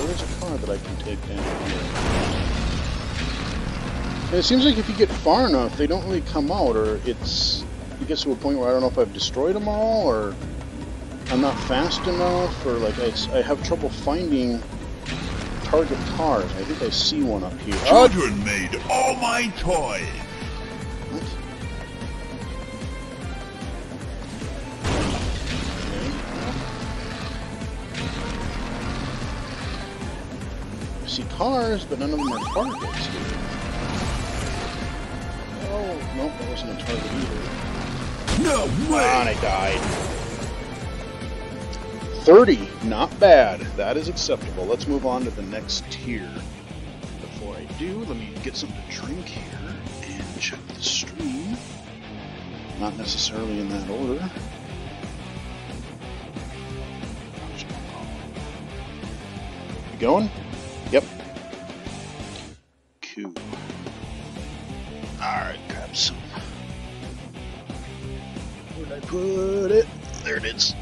S1: There's a car that I can take down here. And it seems like if you get far enough, they don't really come out, or it gets to a point where I don't know if I've destroyed them all, or I'm not fast enough, or like I have trouble finding target cars. I think I see one up here.
S2: Children made all my toys.
S1: What? Okay, I see cars, but none of them are targets here. Oh, nope, that wasn't a target either.
S2: No
S1: Ah,
S2: way.
S1: and I died. 30, not bad. That is acceptable. Let's move on to the next tier. Before I do, let me get something to drink here and check the stream. Not necessarily in that order. You going? Yep. Cool. Alright, grab some. Where did I put it? There it is.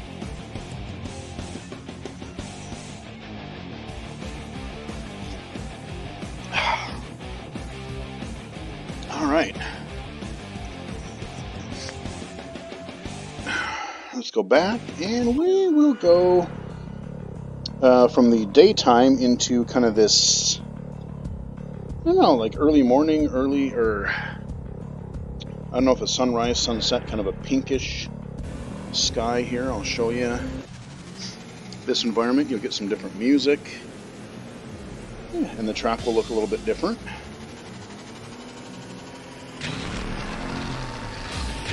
S1: Alright. Let's go back, and we will go from the daytime into kind of this, I don't know, like early morning, I don't know if it's sunrise, sunset, kind of a pinkish sky here. I'll show you this environment. You'll get some different music, and the track will look a little bit different.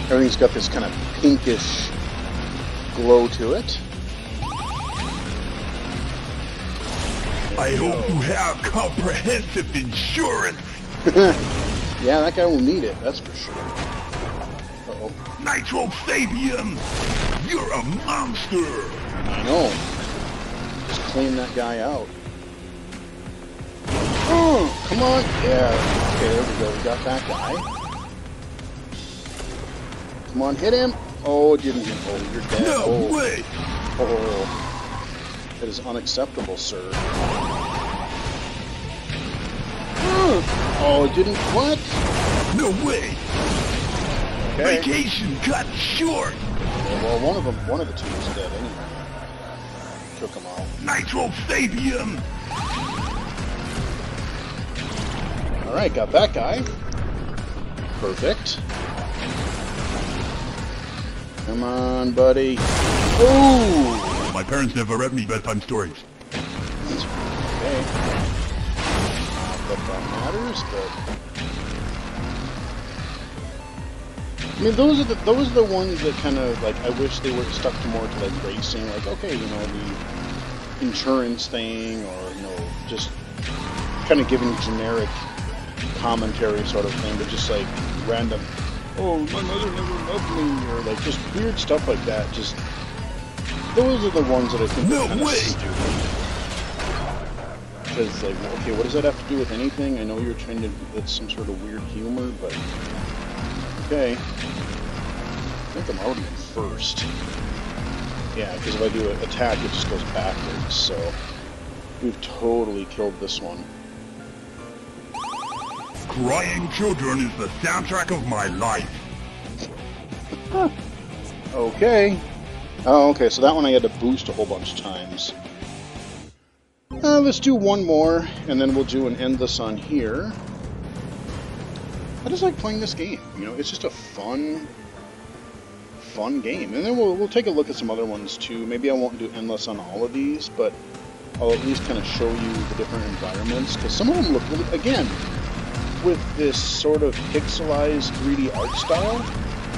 S1: Everything's got this kind of pinkish glow to it.
S2: I hope you have comprehensive insurance.
S1: Yeah, that guy will need it, that's for sure. Uh-oh.
S2: Nitro Fabian, you're a monster.
S1: I know. Just clean that guy out. Oh, come on. Yeah. Okay, there we go. We got that guy. Come on, hit him. Oh, it didn't hit. Oh, you're dead.
S2: No
S1: Oh.
S2: way.
S1: Oh, that is unacceptable, sir. Oh, it didn't. What?
S2: No way.
S1: Okay.
S2: Vacation cut short.
S1: Yeah, well, one of the two is dead anyway. Took him out.
S2: Nitro Fabian.
S1: All right, got that guy. Perfect. Come on, buddy. Ooh!
S2: My parents never read me bedtime stories.
S1: Okay. Not that matters, but I mean, those are the ones that kind of like I wish they were stuck to more to like racing. Like, okay, you know, the insurance thing, or you know, just kind of giving generic commentary sort of thing, but just like random. Oh, my mother never loved me, or like just weird stuff like that. Just those are the ones that I think
S2: No
S1: are kind of
S2: way!
S1: stupid. Because like, okay, what does that have to do with anything? I know you're trying to, it's some sort of weird humor, but okay. I think I'm already in first. Yeah, because if I do an attack, it just goes backwards. So we've totally killed this one.
S2: Crying children is the soundtrack of my life.
S1: Okay. Oh, okay, so that one I had to boost a whole bunch of times. Let's do one more, and then we'll do an endless on here. I just like playing this game. You know, it's just a fun game. And then we'll take a look at some other ones too. Maybe I won't do endless on all of these, but I'll at least kind of show you the different environments, because some of them look really, again, with this sort of pixelized 3D art style.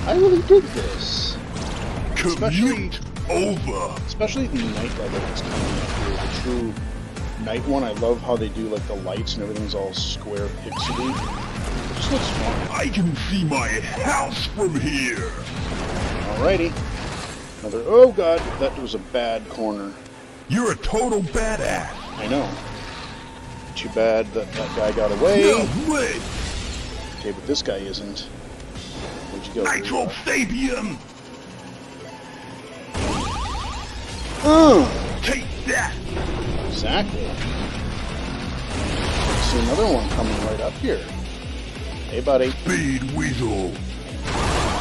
S1: I really dig this.
S2: Commute over.
S1: Especially the night level that's coming up here, the true night one. I love how they do like the lights and everything's all square pixely. It just looks fun.
S2: I can see my house from here.
S1: Alrighty. Another, oh god, that was a bad corner.
S2: You're a total badass.
S1: I know. Too bad that that guy got away.
S2: No way.
S1: Okay, but this guy isn't. Where'd you go?
S2: Nitro Fabian. Take that.
S1: Exactly. I see another one coming right up here. Hey, buddy.
S2: Speed Weasel.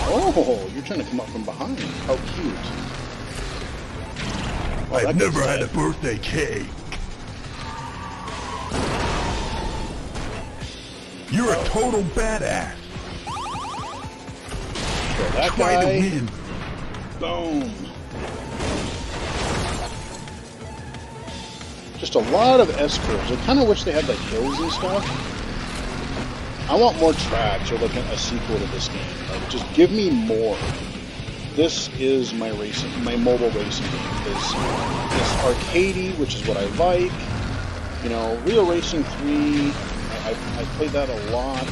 S1: Oh, you're trying to come up from behind. How cute. Oh,
S2: I've never had a birthday cake. You're a total badass.
S1: Kill that
S2: Try
S1: guy.
S2: to win.
S1: Boom. Just a lot of S-curves. I kind of wish they had like hills and stuff. I want more tracks or like a sequel to this game. Like, just give me more. This is my racing, my mobile racing game. This arcadey, which is what I like. You know, Real Racing 3. I played that a lot,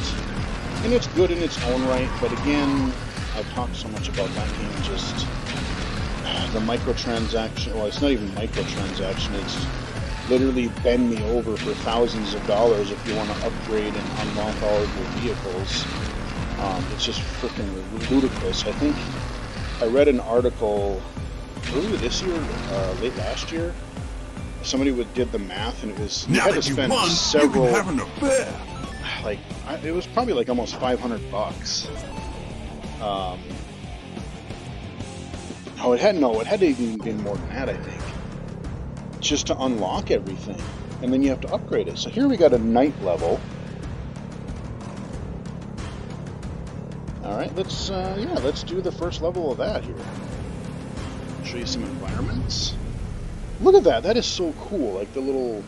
S1: and it's good in its own right. But again, I've talked so much about that game. Just the microtransaction. Well, it's not even microtransaction. It's literally bend me over for thousands of dollars if you want to upgrade and unlock all of your vehicles. It's just freaking ludicrous. I think I read an article earlier this year, late last year. Somebody did the math, and it was you had to spend several.
S2: You can have an affair.
S1: Like it was probably like almost $500. Oh, it had to even been more than that, I think. Just to unlock everything, and then you have to upgrade it. So here we got a night level. All right, let's do the first level of that here. Show you some environments. Look at that. That is so cool. Like the little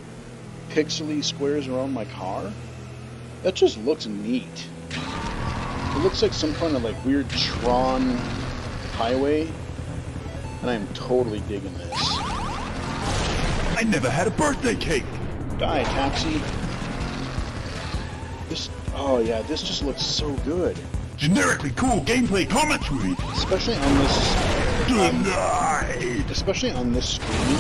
S1: pixely squares around my car. That just looks neat. It looks like some kind of like weird Tron highway, and I am totally digging this.
S2: I never had a birthday cake.
S1: Die, taxi. This, oh yeah, this just looks so good.
S2: Generically cool gameplay commentary.
S1: Especially on this.
S2: Denied.
S1: Especially on this screen.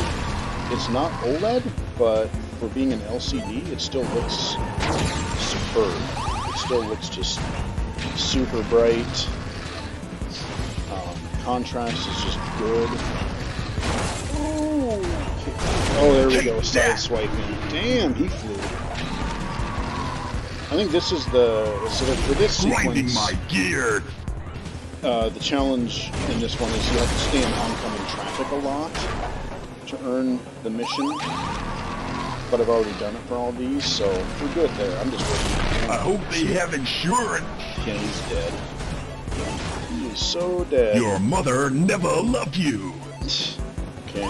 S1: It's not OLED, but for being an LCD, it still looks superb. It still looks just super bright. Contrast is just good. Oh, there we go, side swiping. Damn, he flew. I think this is the, so for this
S2: Grinding
S1: sequence,
S2: my gear.
S1: the challenge in this one is you have to stay in oncoming traffic a lot to earn the mission. But I've already done it for all these, so we're good there. I'm just waiting.
S2: I hope they have insurance.
S1: Yeah, he's dead. He is so dead.
S2: Your mother never loved you.
S1: Okay.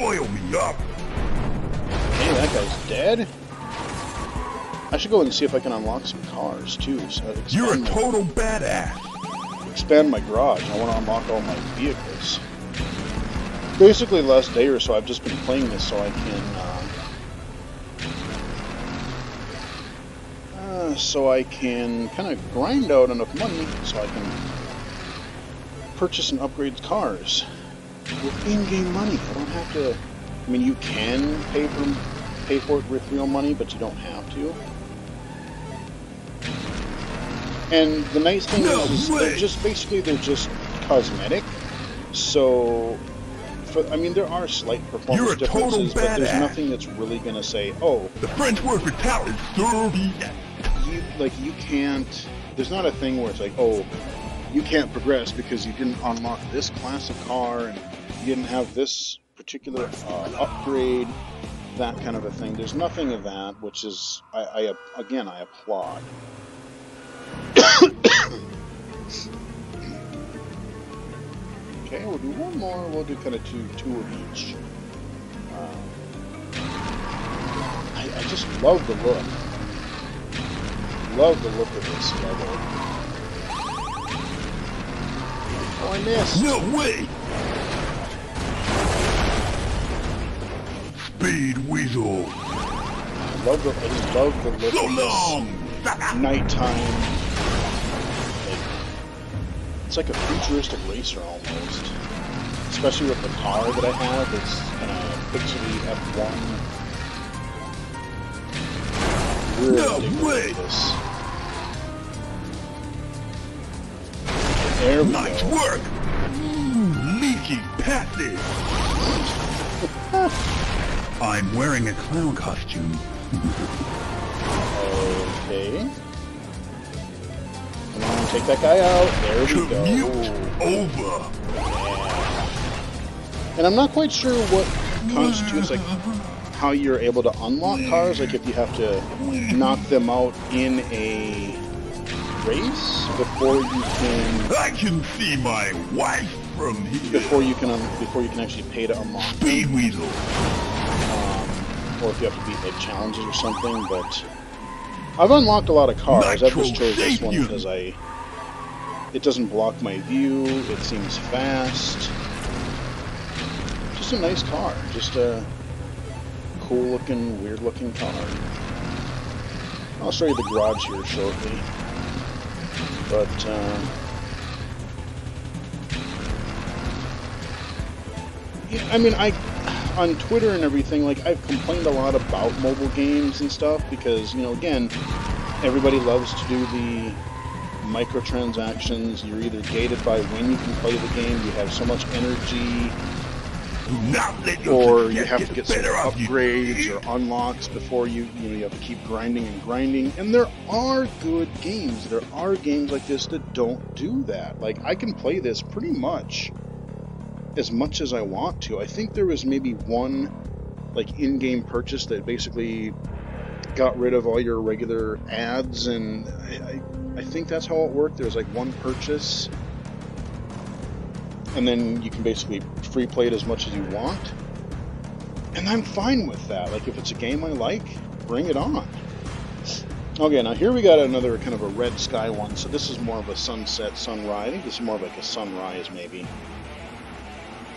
S2: Oil me up.
S1: Hey, that guy's dead? I should go and see if I can unlock some cars, too. So
S2: You're a total badass.
S1: Expand my garage. I want to unlock all my vehicles. Basically, the last day or so, I've just been playing this so I can kind of grind out enough money so I can purchase and upgrade cars with in-game money. I don't have to. I mean, you can pay for it with real money, but you don't have to. And the nice thing is they're just cosmetic. So, I mean, there are slight performance differences, but there's nothing that's really gonna say, oh,
S2: the French word for talent is dirty.
S1: You can't. There's not a thing where it's like, oh, you can't progress because you didn't unlock this class of car and you didn't have this particular upgrade, that kind of a thing. There's nothing of that, which is, I applaud. Okay, we'll do one more. We'll do kind of two of each. I just love the look. love the look of this level. Oh, I missed.
S2: No way! Speed Weasel.
S1: I just love the look
S2: So
S1: of
S2: long!
S1: this nighttime. Like, it's like a futuristic racer almost. Especially with the car that I have, it's kind of pixely F1. Really
S2: No
S1: dig the
S2: way.
S1: look of this. There we
S2: Nice
S1: go.
S2: work! Leaky Patty! I'm wearing a clown costume.
S1: Okay. Come on, take that guy out. There we
S2: Commute
S1: go.
S2: over.
S1: And I'm not quite sure what constitutes, like, how you're able to unlock cars, like if you have to knock them out in a race before you can...
S2: I can see my wife from here.
S1: Before you can actually pay to unlock them.
S2: Speed Weasel.
S1: Or if you have to beat, like, challenges or something, but... I've unlocked a lot of cars. I've just chose this one because it doesn't block my view, it seems fast. Just a nice car. Just a cool-looking, weird-looking car. I'll show you the garage here shortly. But, yeah, I mean, on Twitter and everything, like, I've complained a lot about mobile games and stuff because, you know, again, everybody loves to do the microtransactions. You're either gated by when you can play the game, you have so much energy, or you have to get some upgrades or unlocks before you have to keep grinding and grinding. And there are good games. There are games like this that don't do that. Like, I can play this pretty much as I want to. I think there was maybe one, like, in-game purchase that basically got rid of all your regular ads, and I think that's how it worked. There's like one purchase, and then you can basically free play it as much as you want. And I'm fine with that. Like, if it's a game I like, bring it on. Okay, now here we got another kind of a red sky one. So this is more of a sunset, sunrise. I think this is more of like a sunrise, maybe.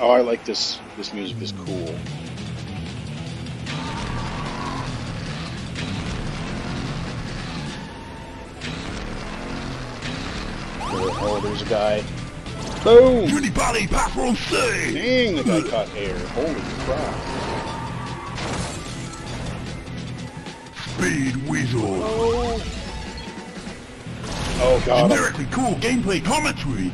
S1: Oh, I like this. This music is cool. Oh, there's a guy. Boom!
S2: Anybody pop on say?
S1: Dang, the guy caught air. Holy crap.
S2: Speed Weasel.
S1: Oh, oh god.
S2: Generically cool gameplay commentary.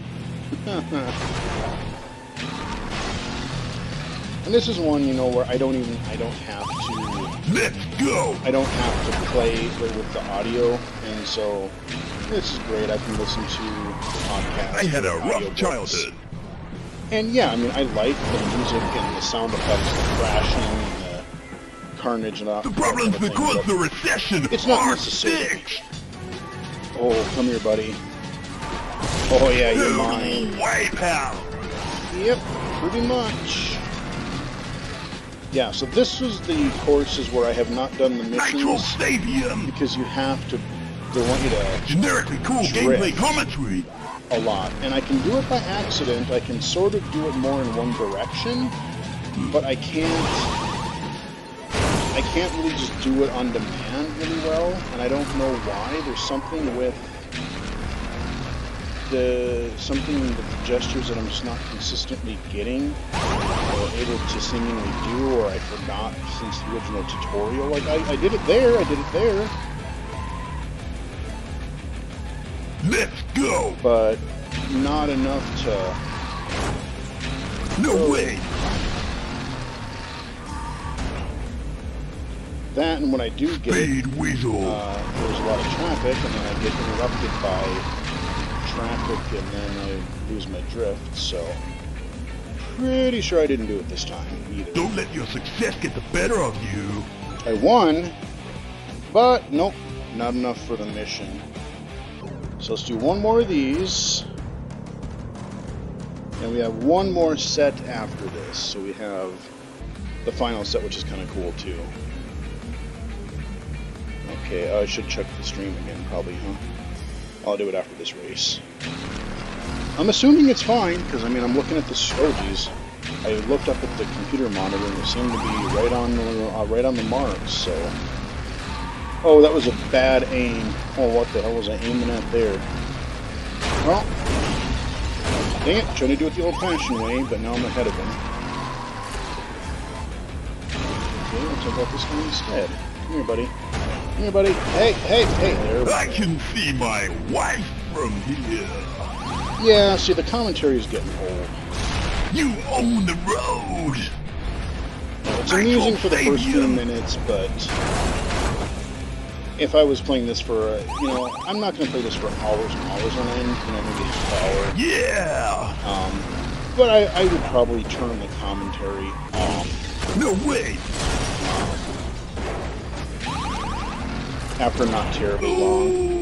S1: And this is one, you know, where I don't have to...
S2: Let's go!
S1: I don't have to play with the audio, and so this is great. I can listen to podcasts.
S2: I had a rough
S1: audiobooks.
S2: childhood.
S1: And yeah, I mean, I like the music and the sound effects, the crashing, and the carnage and all.
S2: The problems that caused the recession
S1: it's not
S2: are
S1: necessary.
S2: fixed.
S1: Oh, come here, buddy. Oh yeah, you're mine.
S2: Way, pal.
S1: Yep, pretty much. Yeah, so this is the courses where I have not done the
S2: Nitro
S1: missions
S2: Stadium.
S1: because you have to. They want you to
S2: Generically cool
S1: drift
S2: gameplay commentary.
S1: a lot, and I can do it by accident. I can sort of do it more in one direction, but I can't really just do it on demand really well, and I don't know why. There's something with the gestures that I'm just not consistently getting or able to seemingly do, or I forgot since the original tutorial. Like, I did it there,
S2: Let's go.
S1: but not enough to...
S2: No way.
S1: That, and when I do get it,
S2: Speed Weasel.
S1: there's a lot of traffic, and then I get interrupted by traffic, and then I lose my drift, so pretty sure I didn't do it this time either.
S2: Don't let your success get the better of you.
S1: I won, but nope, not enough for the mission. So let's do one more of these, and we have one more set after this, so we have the final set, which is kind of cool too. Okay, I should check the stream again, probably, huh? I'll do it after this race. I'm assuming it's fine, because, I mean, I'm looking at the... Oh, geez. I looked up at the computer monitor, and it seemed to be right on the mark, so... Oh, that was a bad aim. Oh, what the hell was I aiming at there? Well, dang it, trying to do it the old-fashioned way, but now I'm ahead of him. Okay, let's check out this guy instead. Come here, buddy. Come here, buddy. Hey, hey, hey, there we go.
S2: I can see my wife from here.
S1: Yeah, see, the commentary is getting old.
S2: You own the road.
S1: It's amusing for the first few minutes, but if I was playing this for, you know, I'm not going to play this for hours and hours on end, you know, maybe an hour.
S2: Yeah.
S1: But I would probably turn the commentary off.
S2: No way.
S1: After not terribly long.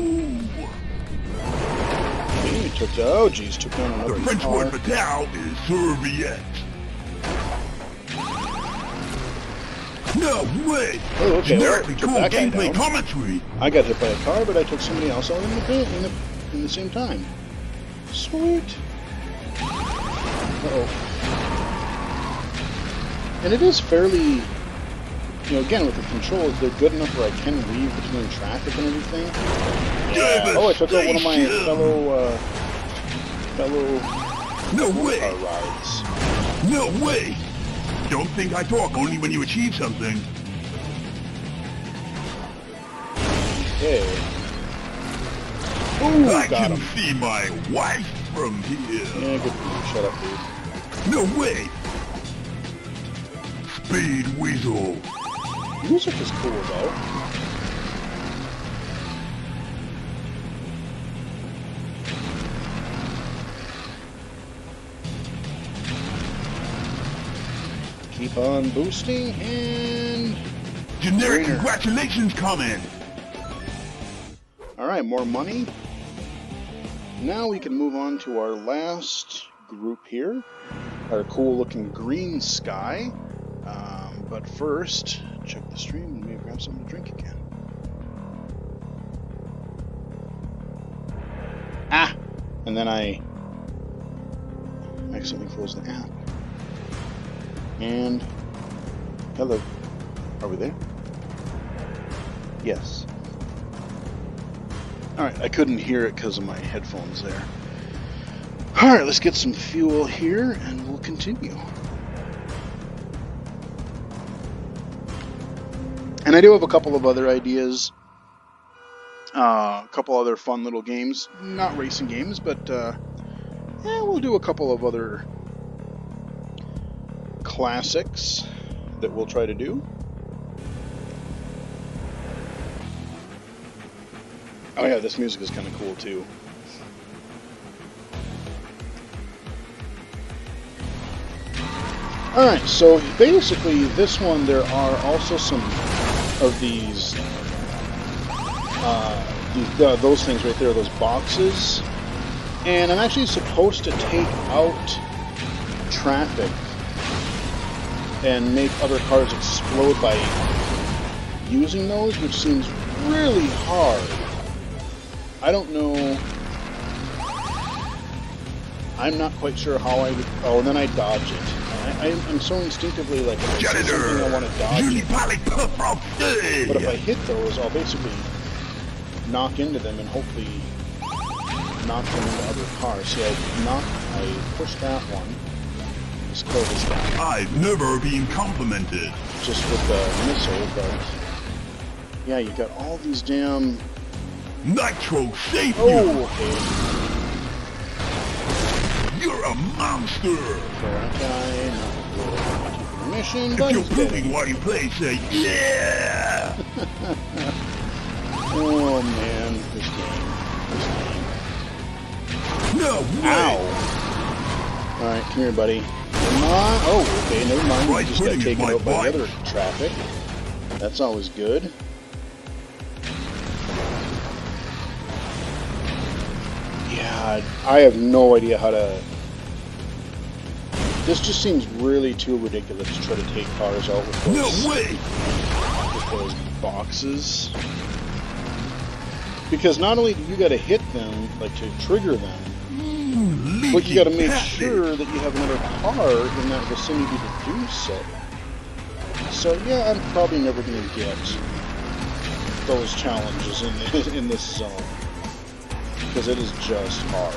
S1: Okay, oh geez, took down another
S2: The French
S1: car.
S2: word for cow is serviette. No way.
S1: Oh, okay,
S2: Generically
S1: took
S2: cool
S1: that guy
S2: gameplay
S1: down.
S2: commentary.
S1: I got hit by a car, but I took somebody else out in the same time. Sweet. Uh-oh. And it is fairly, you know, again, with the controls, they're good enough where I can weave between traffic and everything. Yeah. Oh, I took out one of my fellow
S2: No way.
S1: car rides.
S2: No way. Don't think I talk only when you achieve something.
S1: Okay. Ooh,
S2: I
S1: got
S2: can
S1: him.
S2: see my wife from here.
S1: Yeah, good for you. Shut up, dude.
S2: No way. Speed Weasel.
S1: Music is cool, though. Keep on boosting and...
S2: Generic
S1: Winner.
S2: congratulations comment.
S1: Alright, more money. Now we can move on to our last group here. Our cool looking green sky. But first, check the stream and maybe grab something to drink again. Ah! And then I accidentally closed the app. And hello. Are we there? Yes. Alright, I couldn't hear it because of my headphones there. Alright, let's get some fuel here and we'll continue. And I do have a couple of other ideas. A couple other fun little games. Not racing games, but yeah, we'll do a couple of other classics that we'll try to do. Oh yeah, this music is kind of cool too. Alright, so basically this one there are also some of these those things right there, those boxes. And I'm actually supposed to take out traffic and make other cars explode by using those, which seems really hard. I don't know. I'm not quite sure how I would... Oh, and then I dodge it. I'm so instinctively like, if I see something I want to dodge it. But if I hit those, I'll basically knock into them and hopefully knock them into other cars. See, I pushed that one. Just kill this guy.
S2: I've never been complimented.
S1: Just with the missile, but... Yeah, you got all these damn...
S2: Nitro save you!
S1: Oh, okay.
S2: You're a monster!
S1: For that guy, not for mission,
S2: If
S1: but
S2: you're
S1: he's dead.
S2: pooping while you play, say yeah!
S1: Oh man, this game.
S2: No way!
S1: Ow! Alright, come here, buddy. Come on. Oh, okay, never mind. You
S2: Right
S1: just got
S2: footing is
S1: taken
S2: my
S1: out by the
S2: wife.
S1: other traffic. That's always good. Yeah, I have no idea how to... This just seems really too ridiculous to try to take cars out with those,
S2: No way!
S1: with those boxes. Because not only do you gotta hit them, like to trigger them, but you gotta make sure that you have another car in that vicinity to do so. So yeah, I'm probably never gonna get those challenges in this zone. Because it is just hard.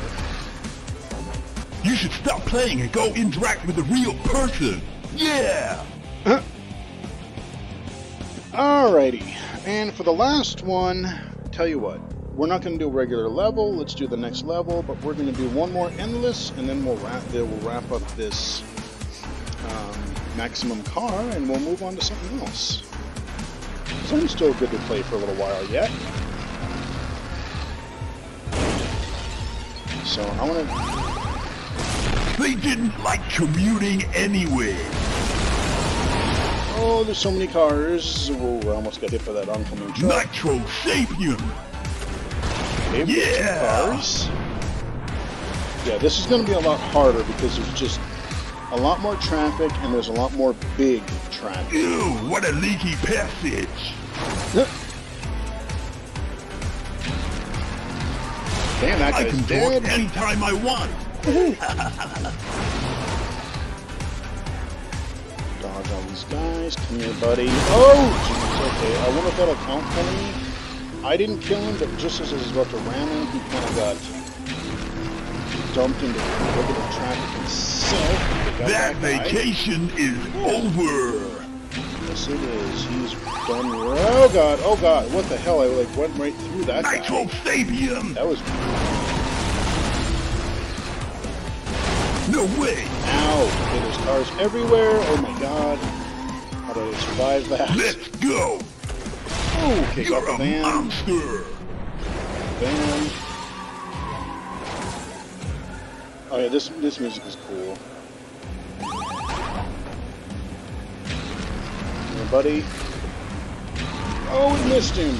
S2: You should stop playing and go interact with a real person. Yeah!
S1: Alrighty. And for the last one, tell you what. We're not going to do a regular level. Let's do the next level. But we're going to do one more endless. And then we'll wrap up this maximum car. And we'll move on to something else. It's only still good to play for a little while yet. So I want to...
S2: They didn't like commuting anyway.
S1: Oh, there's so many cars. Oh, I almost got hit by that oncoming truck.
S2: Nitro Sapien.
S1: Okay, we got 2 cars. Yeah, this is going to be a lot harder because there's just a lot more traffic and there's a lot more big traffic.
S2: Ew, what a leaky passage.
S1: Damn, that guy's dead.
S2: I can do it anytime I want.
S1: Dodge all these guys. Come here, buddy. Oh, jeez. Okay, I wonder if that'll count for me. I didn't kill him, but just as I was about to ram him, he kind of got dumped into regular traffic himself.
S2: That vacation is over.
S1: Yes, it is. He's done. Oh god! Oh god! What the hell? I like went right through that guy.
S2: Nitro Sapien.
S1: That was.
S2: No way!
S1: Ow! Okay, there's cars everywhere. Oh my god! How do I survive that?
S2: Let's go!
S1: Oh, okay,
S2: You're
S1: got the van.
S2: a monster!
S1: Van. Oh yeah, this music is cool. Here, buddy. Oh, we missed him.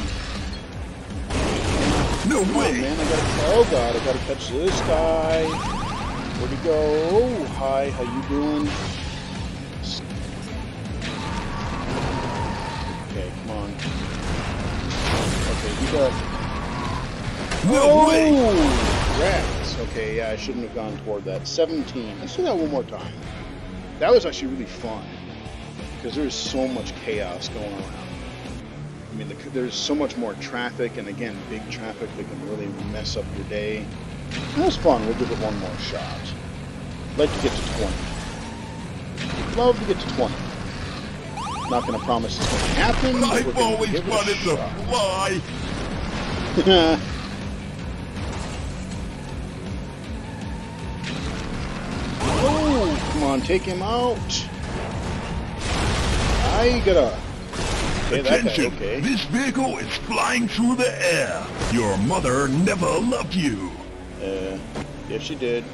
S2: No way!
S1: Oh man, oh god, I gotta catch this guy. Where'd he go? Oh, hi, how you doing? Okay, come on. Okay, you got...
S2: No way!
S1: Rats! Okay, yeah, I shouldn't have gone toward that. 17. Let's do that one more time. That was actually really fun. Because there's so much chaos going around. I mean, there's so much more traffic, and again, big traffic that can really mess up your day. That was fun. We'll give it one more shot. I'd like to get to 20. Love to get to 20. Not going to promise it's going to happen.
S2: I've always wanted to fly.
S1: Oh, come on, take him out. I gotta... Okay,
S2: Attention,
S1: that guy, okay.
S2: This vehicle is flying through the air. Your mother never loved you.
S1: Yes, she did.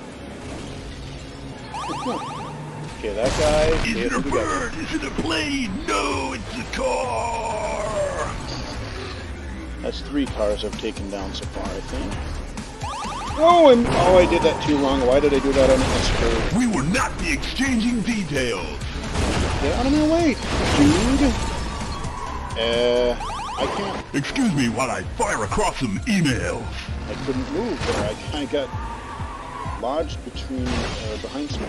S1: Okay, that guy...
S2: Is it a bird? Is it a plane? No, it's a car.
S1: That's 3 cars I've taken down so far, I think. Oh, and I did that too wrong. Why did I do that on the S-curve?
S2: We will not be exchanging details.
S1: Get out of my way, dude. I can't.
S2: Excuse me while I fire across some emails.
S1: I couldn't move there. I kind of got lodged between, behind some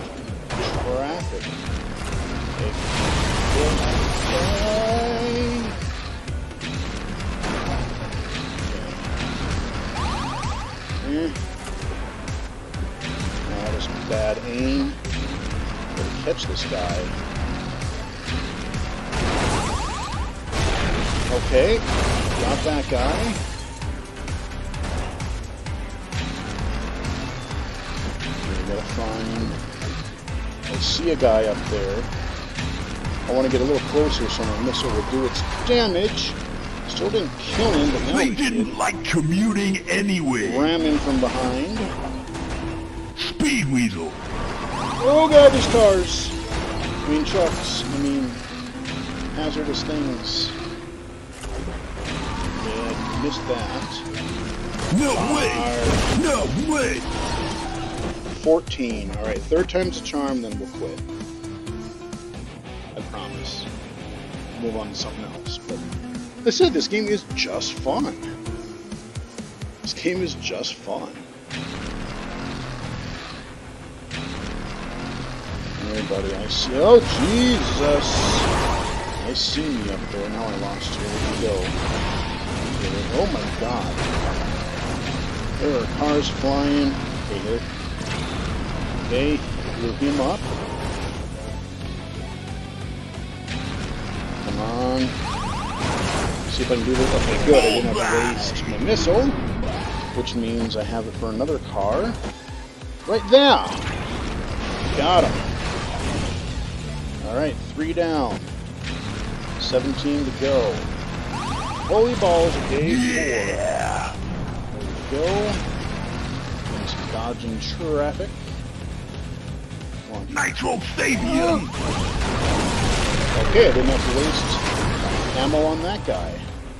S1: traffic. That was bad aim. Gotta catch this guy. Okay, got that guy. We gotta find... I see a guy up there. I want to get a little closer so my missile will do its damage. Still didn't kill him, but now
S2: They
S1: he
S2: didn't
S1: did.
S2: like commuting anyway.
S1: Ram him from behind.
S2: Speed Weasel.
S1: Oh god, there's cars. I mean trucks. I mean hazardous things. Yeah, missed that.
S2: No way. No way.
S1: 14. Alright, 3rd time's a charm, then we'll quit. I promise. move on to something else. But like I said, this game is just fun. This game is just fun. Hey, buddy, I see. Oh, Jesus! I see you up there. Now I lost you. Where'd you go? Okay. Oh my God! There are cars flying. Okay, here. Okay, blew him up. Come on. See if I can do this. Okay, good. I didn't have to waste my missile, which means I have it for another car. Right there. Got him. Alright, 3 down. 17 to go. Holy balls, okay, 4. There we go. Just dodging traffic.
S2: Nitro Stadium!
S1: Okay, I didn't have to waste ammo on that guy.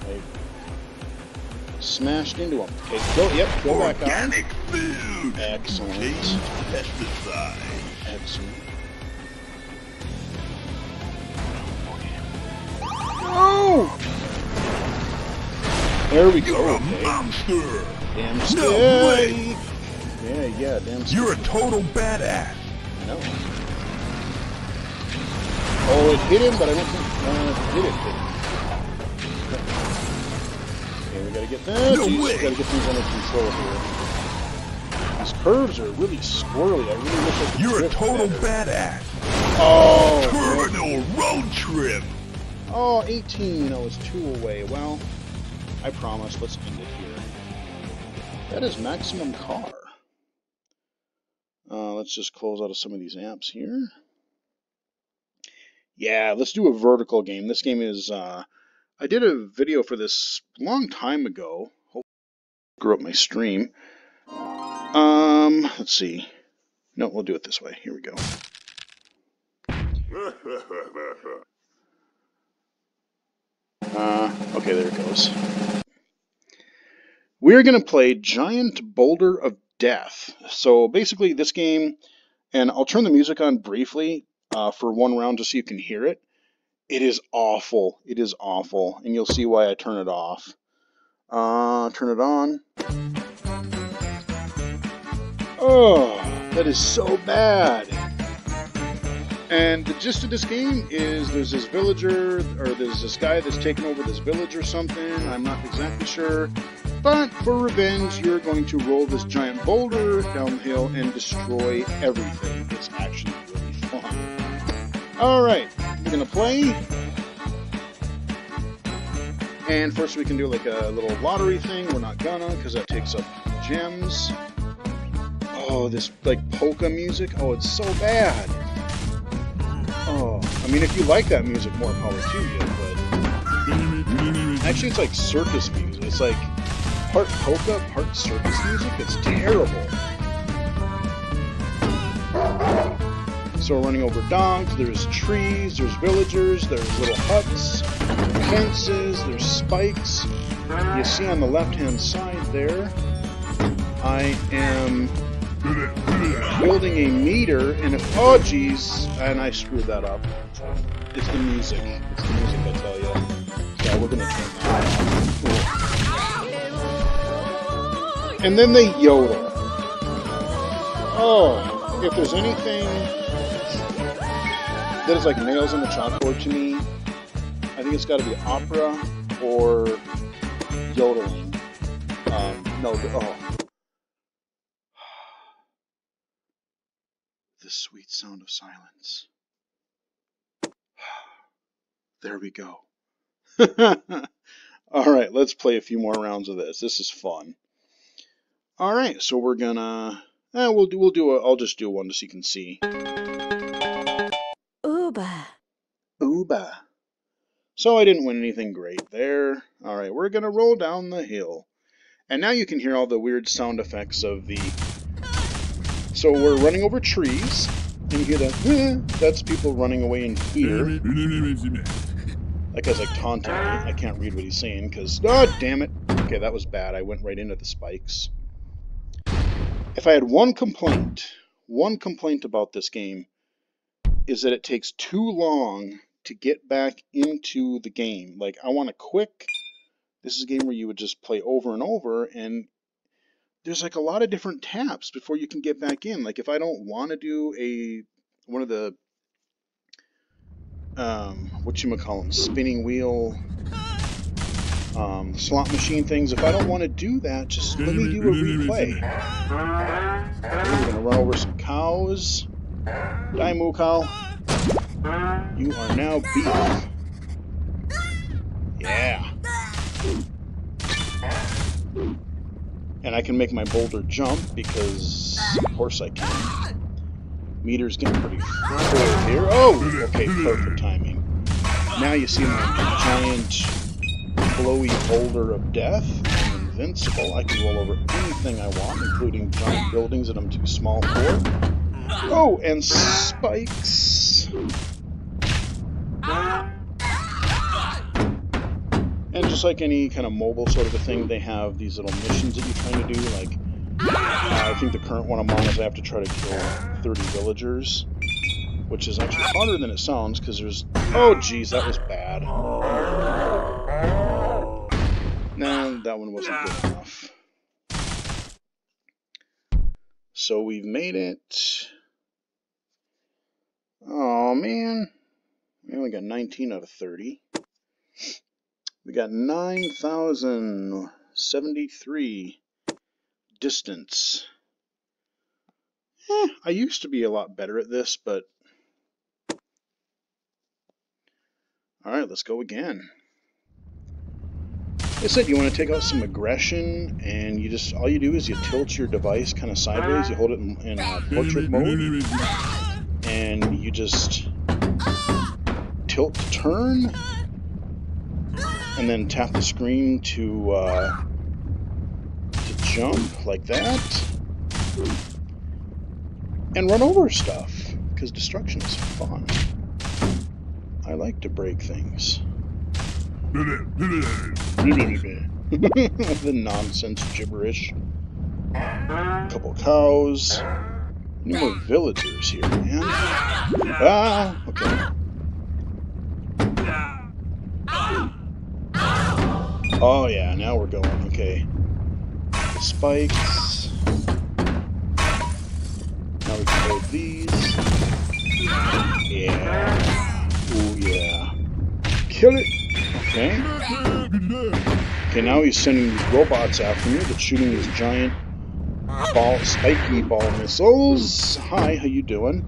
S1: I smashed into him. Okay, go back on.
S2: Organic food!
S1: Excellent.
S2: Pesticide.
S1: Excellent. Oh! There we go.
S2: You're a
S1: Okay.
S2: monster!
S1: Damn
S2: No
S1: steady.
S2: way!
S1: Yeah, damn steady.
S2: You're a total badass!
S1: No. Oh, it hit him, but I don't think did it hit him. Okay, we gotta get that.
S2: No way.
S1: Gotta get things under control here. These curves are really squirrely. I really wish I could
S2: You're a
S1: drift
S2: total
S1: better.
S2: badass!
S1: Oh!
S2: Terminal road trip!
S1: Oh, 18. I was 2 away. Well, I promise. Let's end it here. That is maximum car. Let's just close out of some of these apps here. Yeah, let's do a vertical game. This game is, I did a video for this long time ago. Hope I screw up my stream. Let's see. No, we'll do it this way. Here we go. Okay, there it goes. We're going to play Giant Boulder of Death. So basically this game, and I'll turn the music on briefly for one round just so you can hear it. It is awful. It is awful. And you'll see why I turn it off. Turn it on. Oh, that is so bad. And the gist of this game is there's this villager, or there's this guy that's taken over this village or something. I'm not exactly sure. But for revenge, you're going to roll this giant boulder down the hill and destroy everything. It's actually really fun. Alright, we're going to play. And first we can do like a little lottery thing. We're not gonna, because that takes up gems. Oh, this like polka music. Oh, it's so bad. Oh, I mean, if you like that music, more power to you, but actually it's like circus music. It's like part polka, part circus music. It's terrible. So we're running over dogs, there's trees, there's villagers, there's little huts, fences, there's spikes. You see on the left-hand side there, I am building a meter, and if, oh geez, and I screwed that up. It's the music. It's the music, I tell you. So we're gonna turn that off. And then they yodel. Oh, if there's anything that is like nails on the chalkboard to me, I think it's got to be opera or yodeling. The sweet sound of silence. There we go. All right, let's play a few more rounds of this. This is fun. All right, so we're gonna. I'll just do one so you can see. Ooba. So I didn't win anything great there. All right, we're gonna roll down the hill, and now you can hear all the weird sound effects of the. So we're running over trees, and you hear that. That's people running away in fear. That guy's like taunting me. I can't read what he's saying because. Oh, damn it. Okay, that was bad. I went right into the spikes. If I had one complaint about this game, is that it takes too long to get back into the game. Like, I want a quick... This is a game where you would just play over and over, and there's like a lot of different taps before you can get back in. Like, if I don't want to do one of the whatchamacallem, spinning wheel, slot machine things, if I don't want to do that, just let me do a replay. Okay, we're gonna run over some cows. Die, moo cow. You are now beef. Yeah. And I can make my boulder jump because, of course I can. Meter's getting pretty full here. Oh! Okay, perfect timing. Now you see my giant flowy boulder of death. I'm invincible. I can roll over anything I want, including giant buildings that I'm too small for. Oh, and spikes. And just like any kind of mobile sort of a thing, they have these little missions that you're trying to do. Like, I think the current one I'm on is I have to try to kill 30 villagers, which is actually harder than it sounds, because there's... Oh, geez, that was bad. Nah, that one wasn't good enough. So we've made it... Oh, man. We only got 19 out of 30. We got 9,073 distance. I used to be a lot better at this, but... Alright, let's go again. Like I said, you want to take out some aggression, and you just... All you do is you tilt your device kind of sideways, you hold it in portrait mode, and you just tilt to turn, and then tap the screen to jump, like that. And run over stuff, because destruction is fun. I like to break things. The nonsense gibberish. A couple cows. Any more villagers here, man? Ah, okay. Oh yeah, now we're going, okay. The spikes. Now we can load these. Yeah. Ooh, yeah. Kill it! Okay. Okay, now he's sending these robots after me that's shooting these giant spiky ball missiles. Hi, how you doing?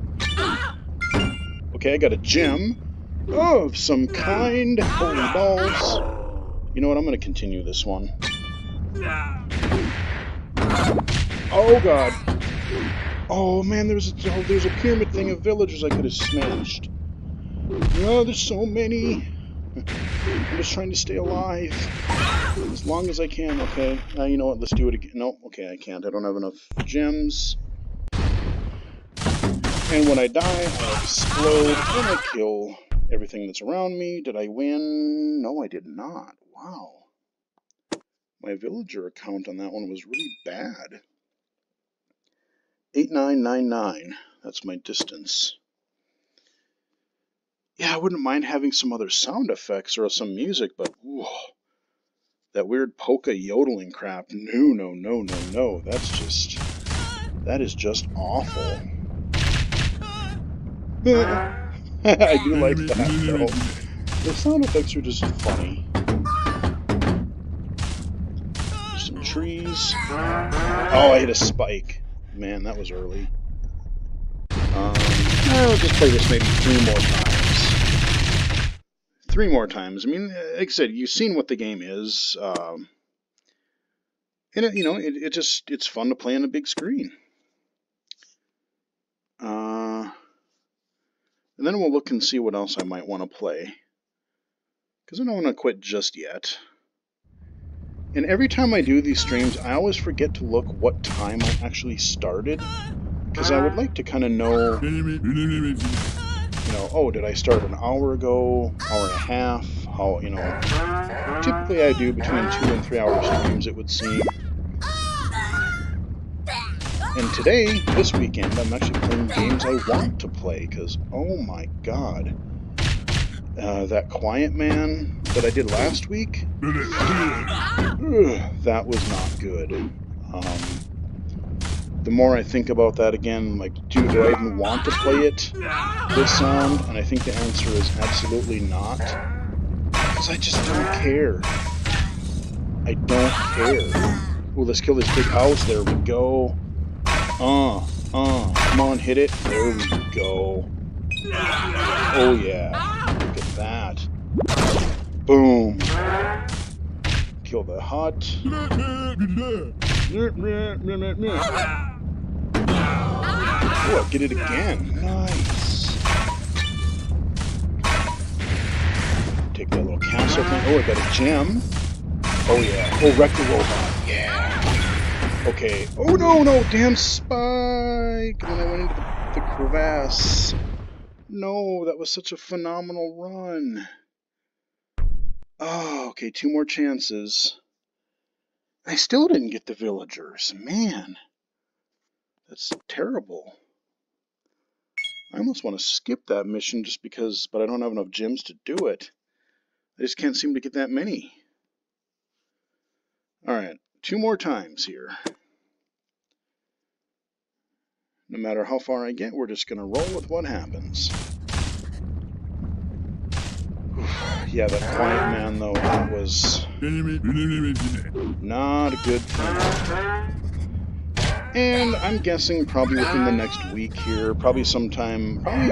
S1: Okay, I got a gem of some kind. Holy balls. You know what, I'm going to continue this one. Oh, God. Oh, man, there's a pyramid thing of villagers I could have smashed. Oh, there's so many. I'm just trying to stay alive as long as I can. Okay, you know what, let's do it again. No, okay, I can't. I don't have enough gems. And when I die, I explode, and I kill everything that's around me. Did I win? No, I did not. Wow. My villager count on that one was really bad. 8999. That's my distance. Yeah, I wouldn't mind having some other sound effects or some music, but whoa, that weird polka yodeling crap. No. That is just awful. I do like that, though. The sound effects are just funny. There's some trees. Oh, I hit a spike. Man, that was early. I'll just play this maybe 3 more times. 3 more times. I mean, like I said, you've seen what the game is. And, it's fun to play on a big screen. And then we'll look and see what else I might want to play. Because I don't want to quit just yet. And every time I do these streams, I always forget to look what time I actually started. Because I would like to kind of know, oh, did I start an hour ago, hour and a half? How, typically I do between 2 and 3 hour streams, it would seem. And today, this weekend, I'm actually playing games I want to play, because, oh my god. That Quiet Man that I did last week, that was not good. The more I think about that again, like, do I even want to play it this sound? And I think the answer is absolutely not. Because I just don't care. I don't care. Ooh, let's kill this big house. There we go. Come on, hit it. There we go. Oh yeah. Look at that. Boom. Kill the hut. Oh, I get it again. Nice. Take that little castle thing. Oh, I got a gem. Oh yeah. Oh, wreck the robot. Yeah. Okay. Oh no, damn spike. And then I went into the crevasse. No, that was such a phenomenal run. Oh, okay, 2 more chances. I still didn't get the villagers. Man, that's terrible. I almost want to skip that mission just because, but I don't have enough gems to do it. I just can't seem to get that many. Alright, 2 more times here. No matter how far I get, we're just going to roll with what happens. Yeah, that Quiet Man, though, that was not a good thing. And I'm guessing probably within the next week here, probably sometime, I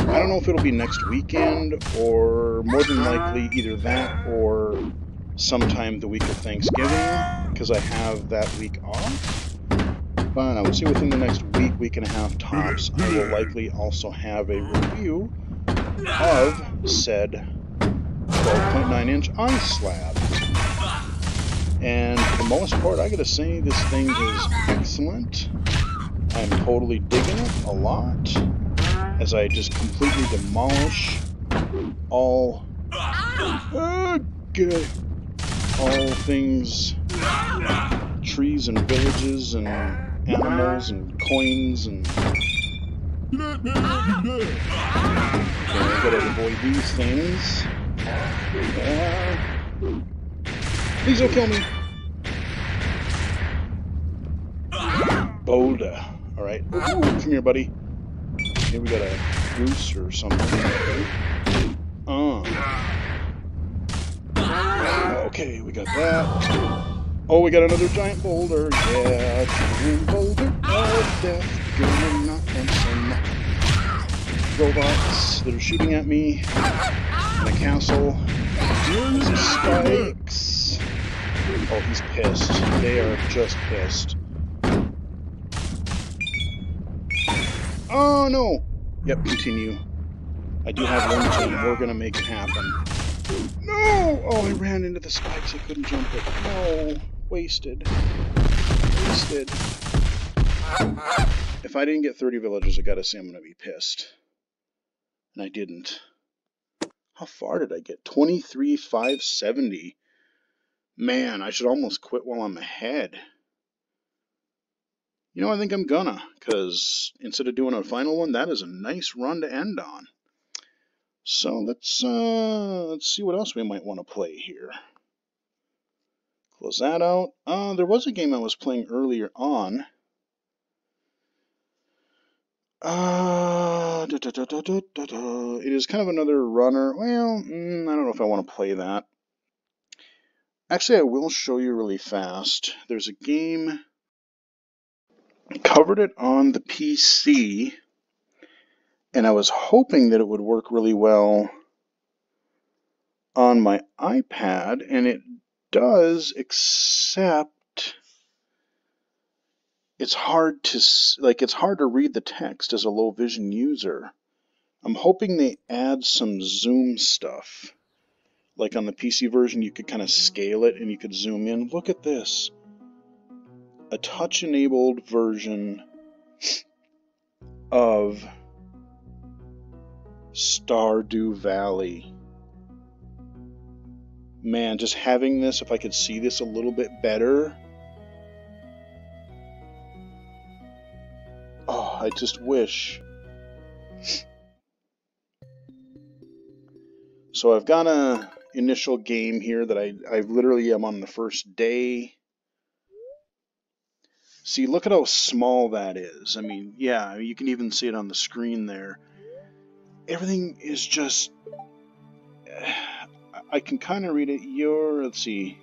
S1: don't know if it'll be next weekend, or more than likely either that or sometime the week of Thanksgiving, because I have that week off. But I would say within the next week and a half tops, I will likely also have a review of said 12.9-inch ice slab. And for the most part, I gotta say this thing is excellent. I'm totally digging it a lot, as I just completely demolish all things, trees and villages and animals and coins and... Okay, I gotta avoid these things. Please don't kill me. Boulder. Alright. Come here, buddy. Here we got a goose or something. Okay, we got that. Oh, we got another giant boulder. Yeah, giant boulder of death. Gonna knock them some robots that are shooting at me. In a castle. Some spikes. Oh, he's pissed. They are just pissed. Oh, no. Yep, continue. I do have one team. We're gonna make it happen. No! Oh, I ran into the spikes. I couldn't jump it. No. Wasted. Wasted. If I didn't get 30 villagers, I gotta say I'm gonna be pissed. And I didn't. How far did I get? 23,570. Man, I should almost quit while I'm ahead. You know, I think I'm gonna, because instead of doing a final one, that is a nice run to end on. So let's see what else we might want to play here. Close that out. There was a game I was playing earlier on. It is kind of another runner. Well, I don't know if I want to play that. Actually, I will show you really fast. There's a game... I covered it on the PC, and I was hoping that it would work really well on my iPad, and it does, except it's hard to read the text as a low vision user. I'm hoping they add some zoom stuff. Like on the PC version, you could kind of scale it and you could zoom in. Look at this. A touch-enabled version of Stardew Valley. Man, just having this, if I could see this a little bit better. Oh, I just wish. So I've got a initial game here that I literally am on the first day. See, look at how small that is. I mean, yeah, you can even see it on the screen there. Everything is just... I can kind of read it. Let's see.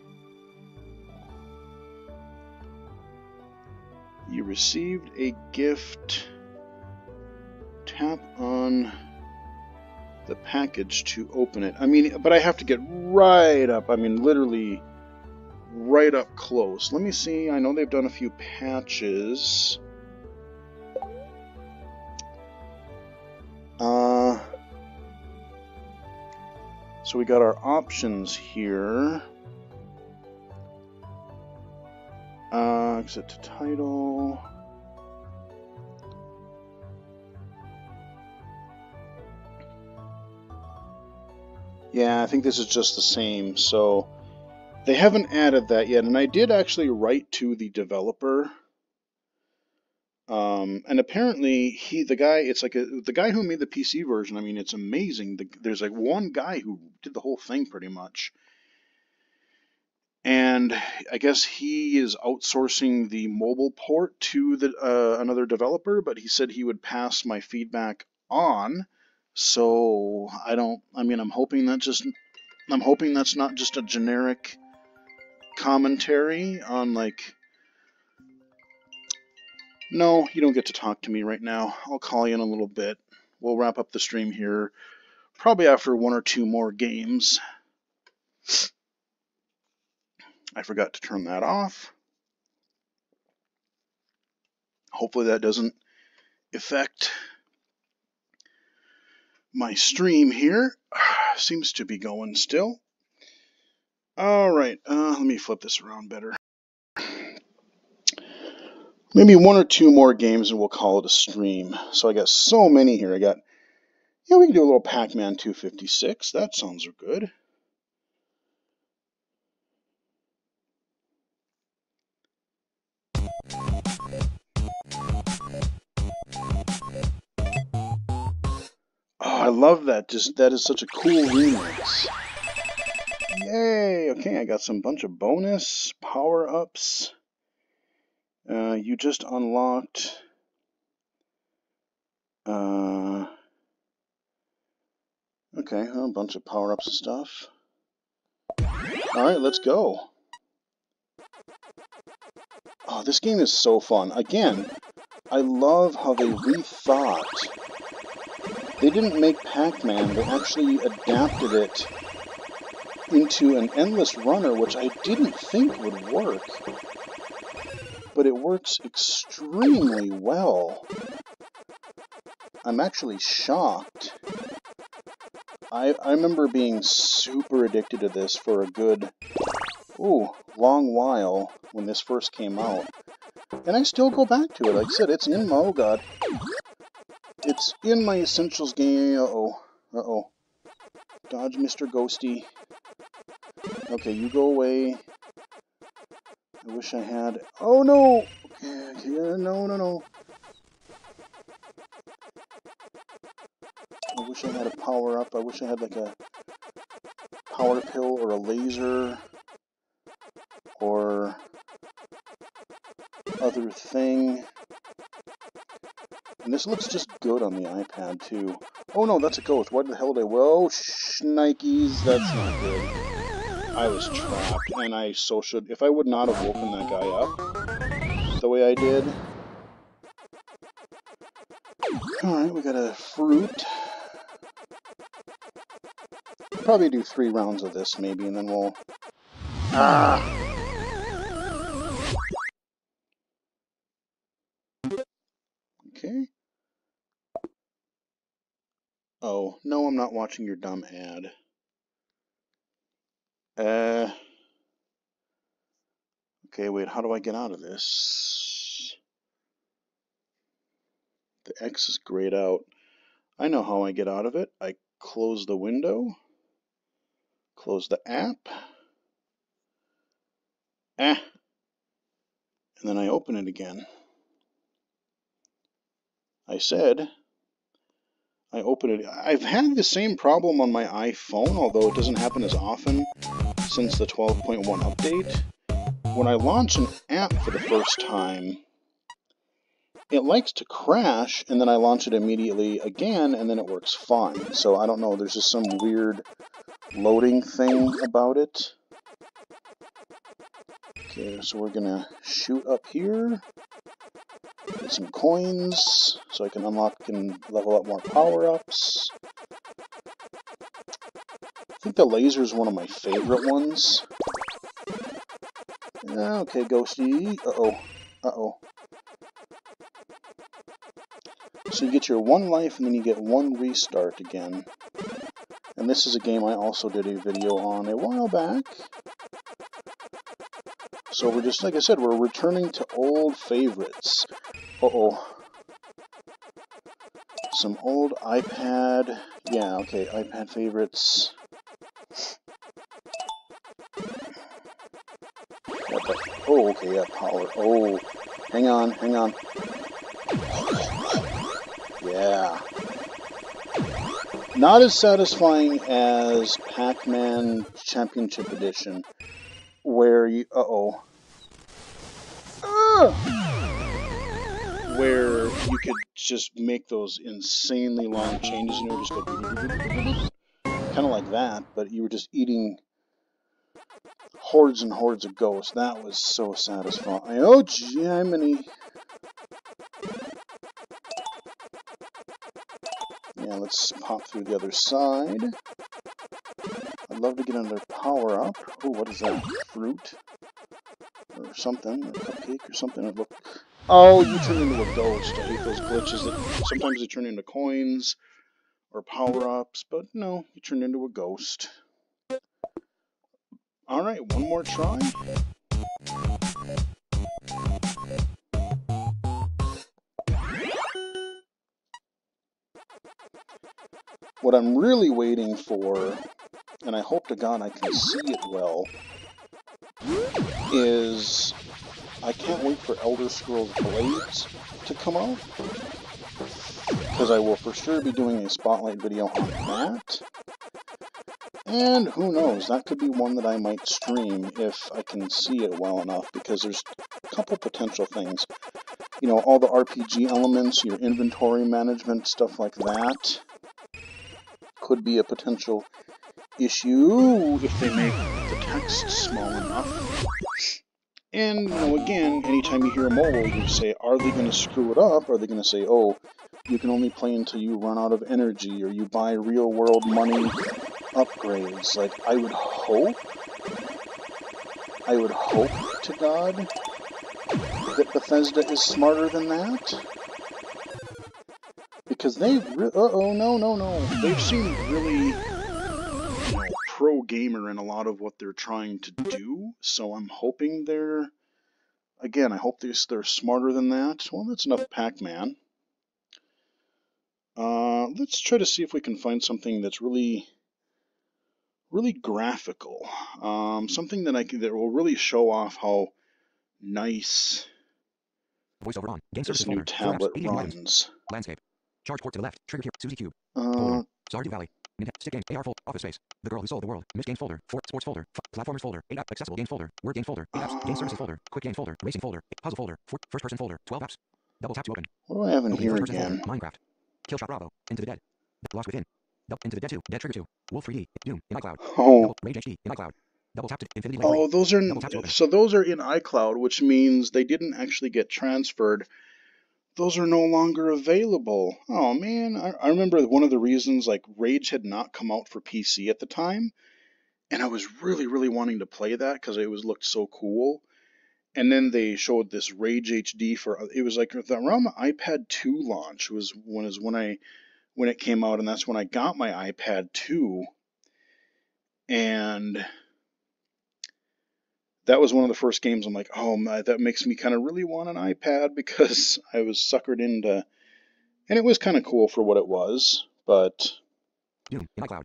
S1: You received a gift. Tap on the package to open it. I mean, but I have to get right up. I mean, literally right up close. Let me see. I know they've done a few patches. So we got our options here. Exit to title. Yeah, I think this is just the same. So they haven't added that yet, and I did actually write to the developer. And apparently the guy who made the PC version, I mean, it's amazing. There's like one guy who did the whole thing pretty much. And I guess he is outsourcing the mobile port to another developer, but he said he would pass my feedback on. So I'm hoping that's not just a generic commentary on like, no, you don't get to talk to me right now. I'll call you in a little bit. We'll wrap up the stream here, probably after one or two more games. I forgot to turn that off. Hopefully that doesn't affect my stream here. Seems to be going still. Alright, let me flip this around better. Maybe one or two more games and we'll call it a stream. So I got so many here. We can do a little Pac-Man 256. That sounds good. Oh, I love that. That is such a cool remix. Yay! Okay, I got some bunch of bonus power-ups. You just unlocked... okay, a bunch of power-ups and stuff. Alright, let's go. Oh, this game is so fun. Again, I love how they rethought. They didn't make Pac-Man, they actually adapted it into an endless runner, which I didn't think would work. But it works extremely well. I'm actually shocked. I remember being super addicted to this for a good, long while when this first came out. And I still go back to it. Like I said, it's in my, oh god. It's in my Essentials game. Uh-oh. Dodge, Mr. Ghosty. Okay, you go away. I wish I had... oh no! Okay, no. I wish I had a power-up. I wish I had like a power pill or a laser or other thing. And this looks just good on the iPad too. Oh no, that's a ghost. What the hell did I... whoa, shnikes, that's not good. I was trapped, and I so should... if I would not have woken that guy up the way I did... Alright, we got a fruit. Probably do 3 rounds of this, maybe, and then we'll... Okay. Oh, no, I'm not watching your dumb ad. Okay, wait, how do I get out of this? The X is grayed out. I know how I get out of it. I close the window. Close the app. And then I open it again. I said I open it. I've had the same problem on my iPhone, although it doesn't happen as often since the 12.1 update. When I launch an app for the first time, it likes to crash, and then I launch it immediately again, and then it works fine. So I don't know, there's just some weird loading thing about it. Okay, so we're gonna shoot up here, get some coins, so I can unlock and level up more power-ups. I think the laser is one of my favorite ones. Okay, Ghosty. Uh-oh. Uh-oh. So you get your 1 life, and then you get 1 restart again. And this is a game I also did a video on a while back. So we're just, like I said, we're returning to old favorites. Uh-oh. Some old iPad. Yeah, okay, iPad favorites. Oh, okay, yeah, power. Oh, hang on, hang on. Yeah. Not as satisfying as Pac-Man Championship Edition, where you... Uh-oh. Where you could just make those insanely long changes, and you would just go... kind of like that, but you were just eating hordes and hordes of ghosts. That was so satisfying. Oh, Jiminy. Yeah, let's pop through the other side. I'd love to get another power-up. Oh, what is that? Fruit? Or something? Or a cupcake or something? It looked... Oh, you turned into a ghost. I hate those glitches that sometimes they turn into coins or power-ups, but no, you turned into a ghost. Alright, one more try. What I'm really waiting for, and I hope to God I can see it well, is I can't wait for Elder Scrolls Blades to come out, because I will for sure be doing a spotlight video on that. And who knows, that could be one that I might stream if I can see it well enough, because there's a couple potential things. You know, all the RPG elements, your inventory management, stuff like that, could be a potential issue if they make the text small enough. And, you know, again, anytime you hear mobile, you say, are they going to screw it up? Are they going to say, oh, you can only play until you run out of energy, or you buy real-world money upgrades? Like, I would hope to God that Bethesda is smarter than that. Because they, no. They've seemed really, you know, pro-gamer in a lot of what they're trying to do. So I'm hoping they're, again, I hope they're smarter than that. Well, that's enough Pac-Man. Let's try to see if we can find something that's really graphical. Something that will really show off how nice
S3: Voiceover on. Game
S1: this
S3: services
S1: new
S3: folder.
S1: tablet
S3: apps,
S1: runs.
S3: Landscape. Charge port to the left. Trigger here. Suzy Cube. Folder. Stardew Valley. Stick game. AR folder. Office Space. The Girl Who Sold the World. Missed Games folder. Sports folder. Platformers folder. 8 app. Accessible games folder. Word game folder. 8 apps. Game services folder. Quick games folder. Racing folder. Puzzle folder. First person folder. 12 apps. Double tap to open.
S1: What do I have in
S3: Opening
S1: here
S3: first person
S1: again?
S3: folder. Minecraft. Killshot Bravo. Into the Dead. Lost Within. Into the Dead 2. Dead Trigger 2. Wolf 3D. Doom. In iCloud.
S1: Oh.
S3: Rage HD. In iCloud. Double tap to Infinity Blade 3.
S1: Oh, those are
S3: so
S1: those are in iCloud, which means they didn't actually get transferred. Those are no longer available. Oh man, I remember one of the reasons, like, Rage had not come out for PC at the time, and I was really wanting to play that because it looked so cool. And then they showed this Rage HD for, it was like around the iPad 2 launch was when it came out, and that's when I got my iPad 2, and that was one of the first games I'm like, oh my, that makes me kind of really want an iPad, because I was suckered into, and it was kind of cool for what it was, but...
S3: Doom, in iCloud.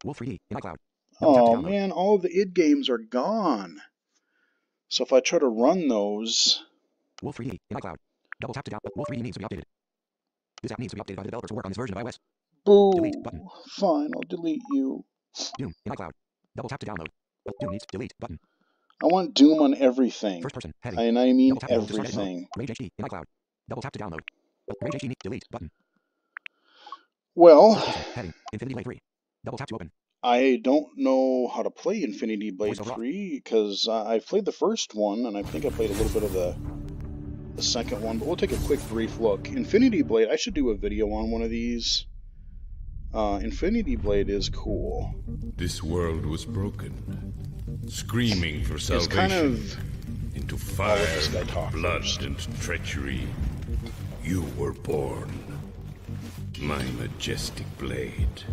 S3: Wolf 3D, in iCloud.
S1: Oh man, all of the id games are gone. So if I try to run those...
S3: Wolf 3D, in iCloud. Double tap to download. Wolf 3D needs to be updated. This app needs to be updated by the developers who work on this version of iOS.
S1: Boo!
S3: Delete button.
S1: Fine, I'll delete you.
S3: Doom in iCloud. Double tap to download. Doom needs delete button.
S1: I want Doom on everything.
S3: First person heading.
S1: And I mean
S3: Double tap to start edit mode.
S1: everything.
S3: Rage HD in iCloud. Double tap to download. Rage HD delete button.
S1: Well,
S3: heading. Infinity Blade 3. Double tap to open.
S1: I don't know how to play Infinity Blade
S3: Voice over
S1: 3 because I've played the first one and I think I played a little bit of the second one, but we'll take a quick brief look. Infinity Blade, I should do a video on one of these. Infinity Blade is cool.
S4: This world was broken, screaming for salvation.
S1: It's kind of
S4: into fire,
S1: this guy talk
S4: blood,
S1: first.
S4: and treachery. You were born, my majestic blade.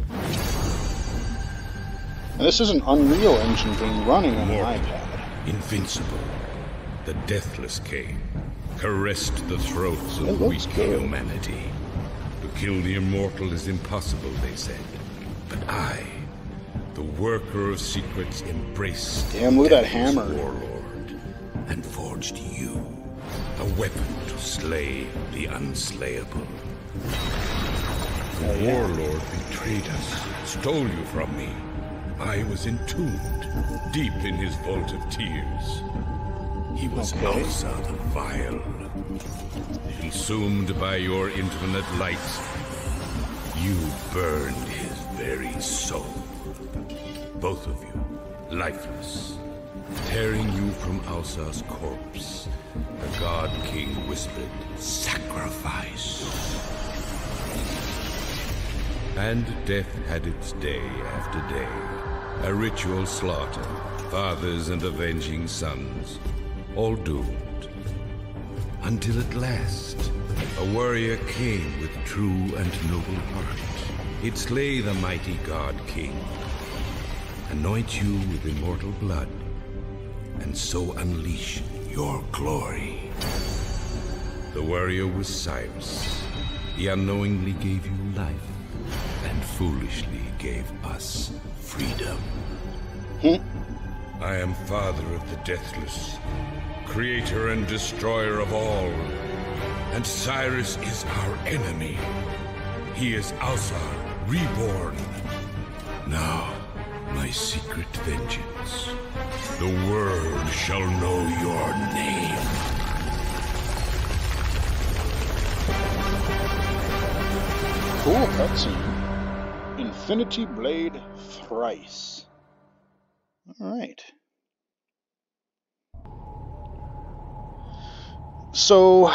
S1: And this is an Unreal Engine game running on an
S4: Mortal,
S1: iPad.
S4: invincible. The deathless came, caressed the throats
S1: It
S4: of
S1: looks
S4: weak
S1: good.
S4: humanity. To kill the immortal is impossible, they said. But I, the worker of secrets, embraced
S1: Damn, look at that
S4: death's
S1: hammer.
S4: warlord, and forged you, a weapon to slay the unslayable. The warlord betrayed us, stole you from me. I was entombed, deep in his vault of tears. He was Alsa the Vile. Consumed by your infinite light, you burned his very soul. Both of you, lifeless. Tearing you from Alsa's corpse, the God King whispered, "Sacrifice." And death had its day after day. A ritual slaughter, fathers and avenging sons, all doomed. Until at last, a warrior came with true and noble heart. He'd slay the mighty God King, anoint you with immortal blood, and so unleash your glory. The warrior was Cyrus. He unknowingly gave you life, and foolishly gave us freedom. I am father of the deathless, creator and destroyer of all. And Cyrus is our enemy. He is Alzar, reborn. Now, my secret vengeance. The world shall know your name.
S1: Cool cutscene. Infinity Blade thrice. Alright. So,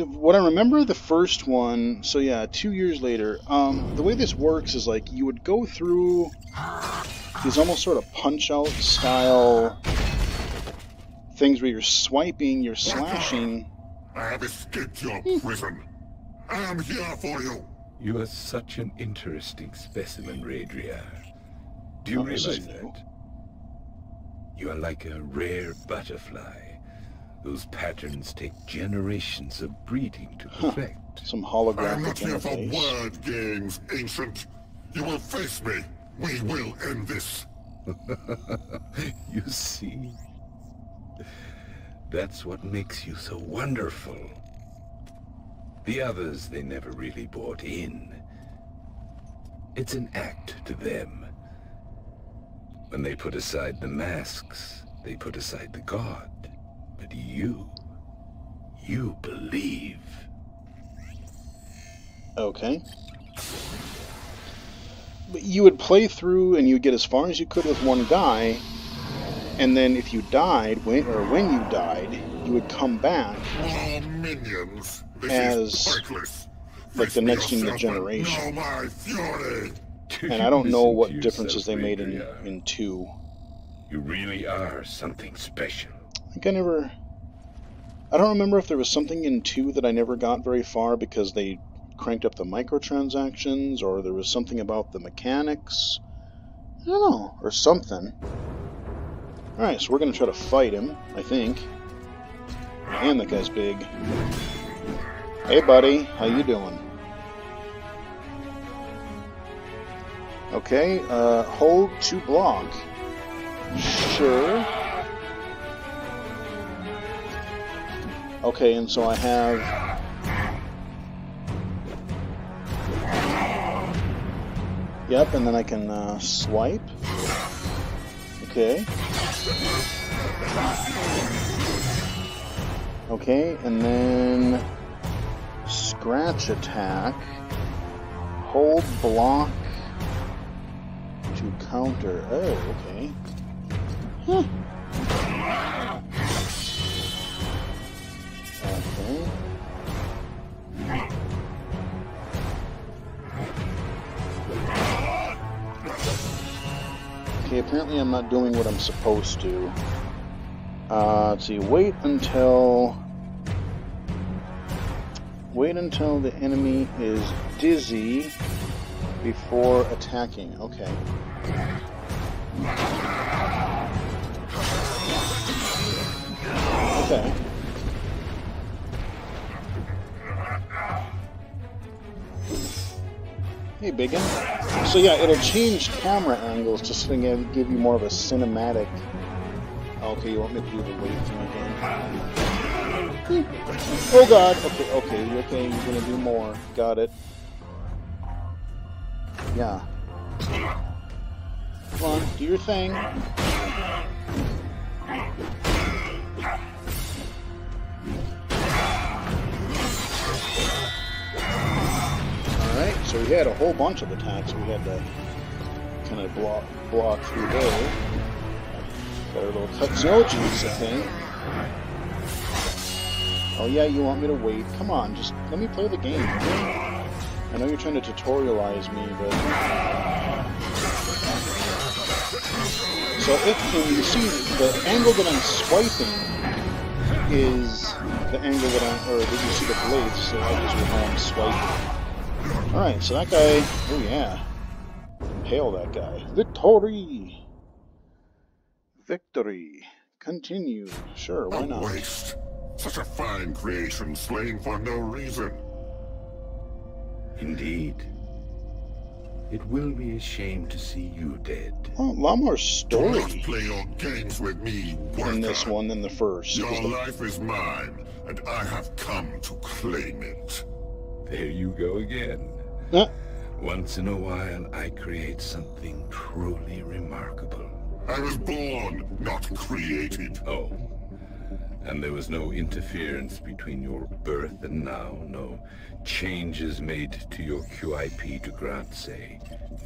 S1: what I remember the first one, so yeah, 2 years later, the way this works is like you would go through these almost sort of punch-out style things where you're swiping, you're slashing.
S5: I have escaped your prison. I am here for you.
S4: You are such an interesting specimen, Radria. Do you
S1: Oh, this is
S4: realize
S1: new.
S4: that? You are like a rare butterfly, whose patterns take generations of breeding to perfect.
S1: Some
S5: I am
S1: holographic
S5: not here for
S1: interface.
S5: word games, Ancient. You will face me. We will end this.
S4: You see? That's what makes you so wonderful. The others, they never really bought in. It's an act to them. When they put aside the masks, they put aside the god. But you believe.
S1: Okay. But you would play through and you would get as far as you could with one guy, and then if you died, when you died, you would come back
S5: More minions. This
S1: As,
S5: is pointless.
S1: like,
S5: Face
S1: the
S5: me
S1: next in the
S5: yourself and
S1: generation.
S5: know my fury.
S1: And I don't know what differences they made in 2.
S4: You really are something special.
S1: I think I don't remember if there was something in 2 that I never got very far because they cranked up the microtransactions, or there was something about the mechanics. I don't know, or something. Alright, so we're gonna try to fight him, I think. Man, that guy's big. Hey buddy, how you doing? Okay, hold to block. Sure. Okay, and so I have... Yep, and then I can swipe. Okay. Okay, and then scratch attack. Hold block to counter. Oh, okay. Huh. Okay. Okay, apparently I'm not doing what I'm supposed to. Let's see, wait until the enemy is dizzy before attacking. Okay. Okay. Hey, biggin. So yeah, it'll change camera angles just to give you more of a cinematic. Okay, you want me to do the weight thing again? Oh god. Okay, you're gonna do more. Got it. Yeah. Come on, do your thing. Alright, so we had a whole bunch of attacks we had to kind of block through there. Got our little Kutzoji's, I think. Oh yeah, you want me to wait? Come on, just let me play the game. I know you're trying to tutorialize me, but... So if you see, the angle that I'm swiping is the angle that or that you see the blades, so that is how I'm swiping. Alright, so that guy, oh yeah. Impale that guy. Victory! Victory. Continue. Sure, why not?
S5: A waste. Such a fine creation slain for no reason.
S4: Indeed. It will be a shame to see you dead.
S1: Oh, a lot more story
S5: Do not play your games with me, worker.
S1: in this one than the first.
S5: Your life is mine, and I have come to claim it.
S4: There you go again. Once in a while, I create something truly remarkable.
S5: I was born, not created.
S4: Oh. And there was no interference between your birth and now, no changes made to your QIP to grant, say...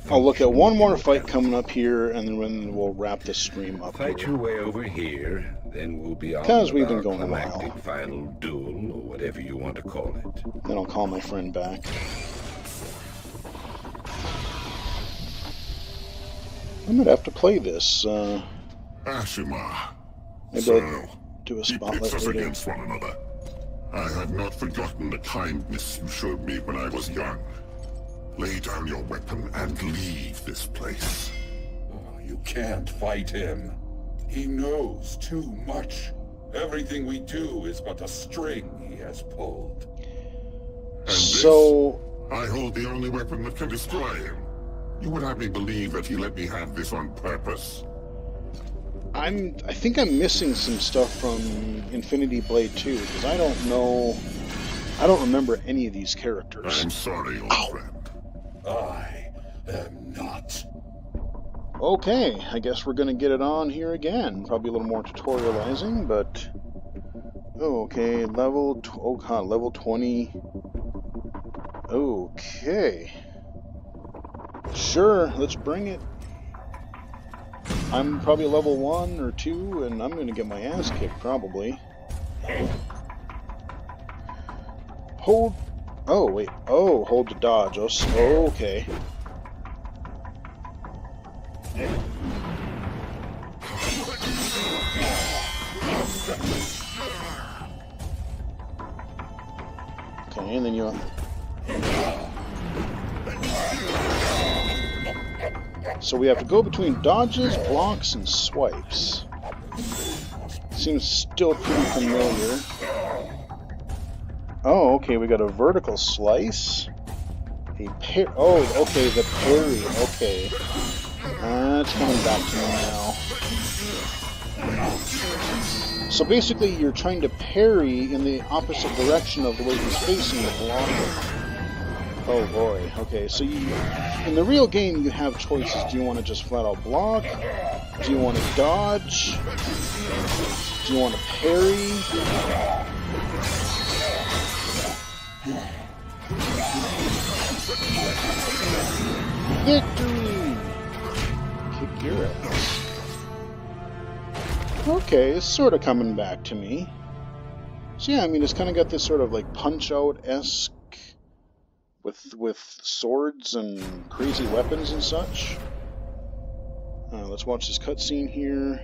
S1: I'll look at one more fight coming up here, and then we'll wrap the stream up.
S4: Fight your way over here, then we'll be on
S1: because we've been going a
S4: climactic
S1: while.
S4: final duel, or whatever you want to call it.
S1: Then I'll call my friend back. I might have to play this.
S5: Ashima.
S1: Maybe
S5: So,
S1: I'll do a
S5: he
S1: spotlight
S5: pits us
S1: later.
S5: against one another. I have not forgotten the kindness you showed me when I was young. Lay down your weapon and leave this place.
S6: You can't fight him. He knows too much. Everything we do is but a string he has pulled.
S5: And
S1: So...
S5: this, I hold the only weapon that can destroy him. You would have me believe that he let me have this on purpose.
S1: I think I'm missing some stuff from Infinity Blade 2, because I don't remember any of these characters.
S5: I'm sorry, old friend.
S6: I am not.
S1: Okay, I guess we're gonna get it on here again. Probably a little more tutorializing, but... Oh, okay, level 20. Okay. Sure, let's bring it. I'm probably level 1 or 2, and I'm gonna get my ass kicked, probably. Hold... Oh, wait. Oh, hold to dodge. Oh, okay. Okay, and then you... So we have to go between dodges, blocks, and swipes. Seems still pretty familiar. Oh, okay, we got a vertical slice. Oh, okay, the parry, okay. That's coming back to me now. So basically, you're trying to parry in the opposite direction of the way he's facing the blocker. Oh boy. Okay, so in the real game, you have choices. Do you want to just flat out block? Do you want to dodge? Do you want to parry? Victory! Kick your ass. Okay, it's sort of coming back to me. So yeah, I mean, it's kind of got this sort of like Punch-Out-esque with swords and crazy weapons and such. Let's watch this cutscene here.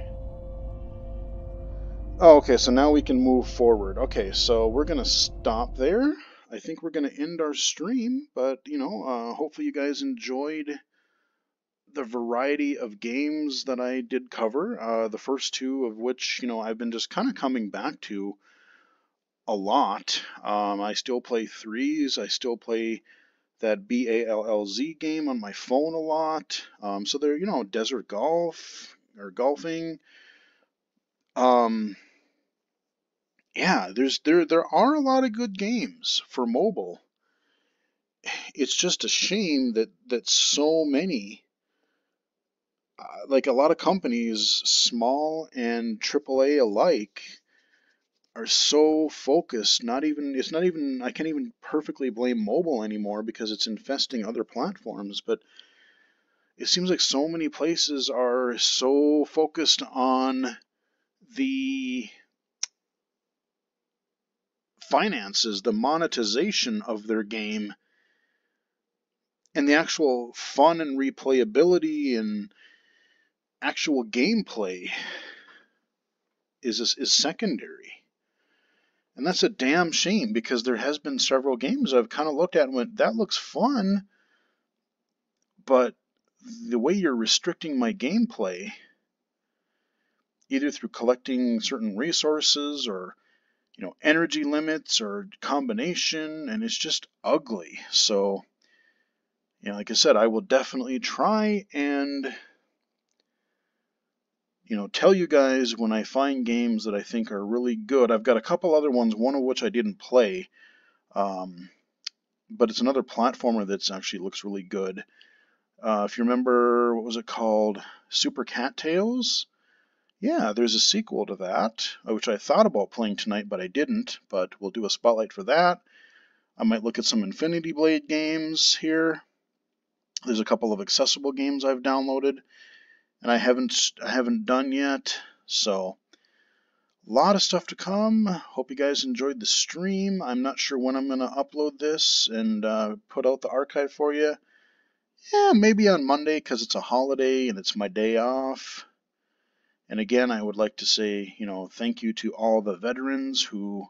S1: Oh, okay, so now we can move forward. Okay, so we're gonna stop there. I think we're gonna end our stream, but you know, hopefully you guys enjoyed the variety of games that I did cover. The first two of which, you know, I've been just kind of coming back to a lot. I still play threes. I still play that BALLZ game on my phone a lot. So they're, you know, desert golf or golfing. Yeah, there are a lot of good games for mobile. It's just a shame that so many, like a lot of companies, small and AAA alike, are so focused. It's not even, I can't even perfectly blame mobile anymore because it's infesting other platforms, but it seems like so many places are so focused on the finances, the monetization of their game, and the actual fun and replayability and actual gameplay is secondary. And that's a damn shame because there has been several games I've kind of looked at and went, that looks fun, but the way you're restricting my gameplay, either through collecting certain resources or, you know, energy limits or combination, and it's just ugly. So, you know, like I said, I will definitely try and, you know, tell you guys when I find games that I think are really good. I've got a couple other ones, one of which I didn't play, but it's another platformer that's actually looks really good. If you remember, what was it called? Super Cat Tales? Yeah, there's a sequel to that, which I thought about playing tonight, but I didn't. But we'll do a spotlight for that. I might look at some Infinity Blade games here. There's a couple of accessible games I've downloaded, and I haven't done yet. So, a lot of stuff to come. Hope you guys enjoyed the stream. I'm not sure when I'm going to upload this and put out the archive for you. Yeah, maybe on Monday because it's a holiday and it's my day off. And again, I would like to say, you know, thank you to all the veterans who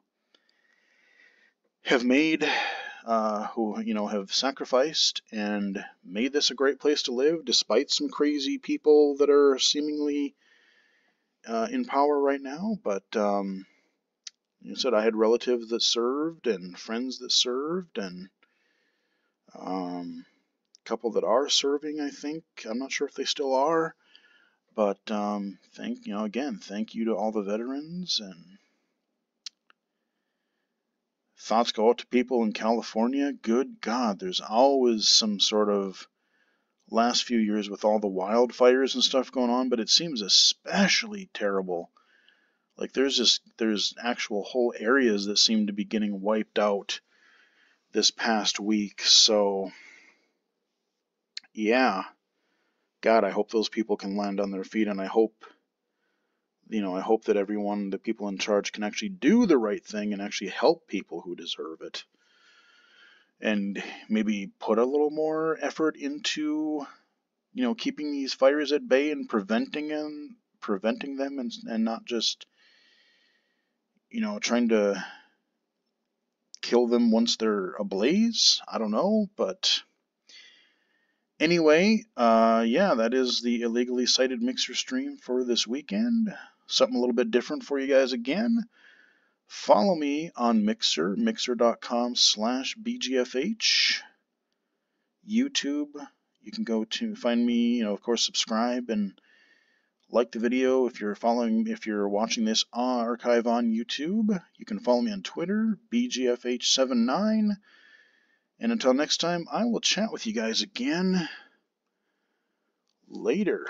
S1: have made, you know, have sacrificed and made this a great place to live, despite some crazy people that are seemingly in power right now. But like I said, I had relatives that served and friends that served, and a couple that are serving, I think. I'm not sure if they still are. But thank you to all the veterans, and thoughts go out to people in California. Good God, there's always some sort of last few years with all the wildfires and stuff going on, but it seems especially terrible. Like there's actual whole areas that seem to be getting wiped out this past week. So yeah, God, I hope those people can land on their feet, and I hope that the people in charge can actually do the right thing and actually help people who deserve it. And maybe put a little more effort into, you know, keeping these fires at bay and preventing them and not just, you know, trying to kill them once they're ablaze. I don't know, but anyway, yeah, that is the illegally cited Mixer stream for this weekend. Something a little bit different for you guys again. Follow me on Mixer, mixer.com/BGFH. YouTube, you can go to find me, you know, of course, subscribe and like the video if you're watching this archive on YouTube. You can follow me on Twitter, BGFH79. And until next time, I will chat with you guys again later.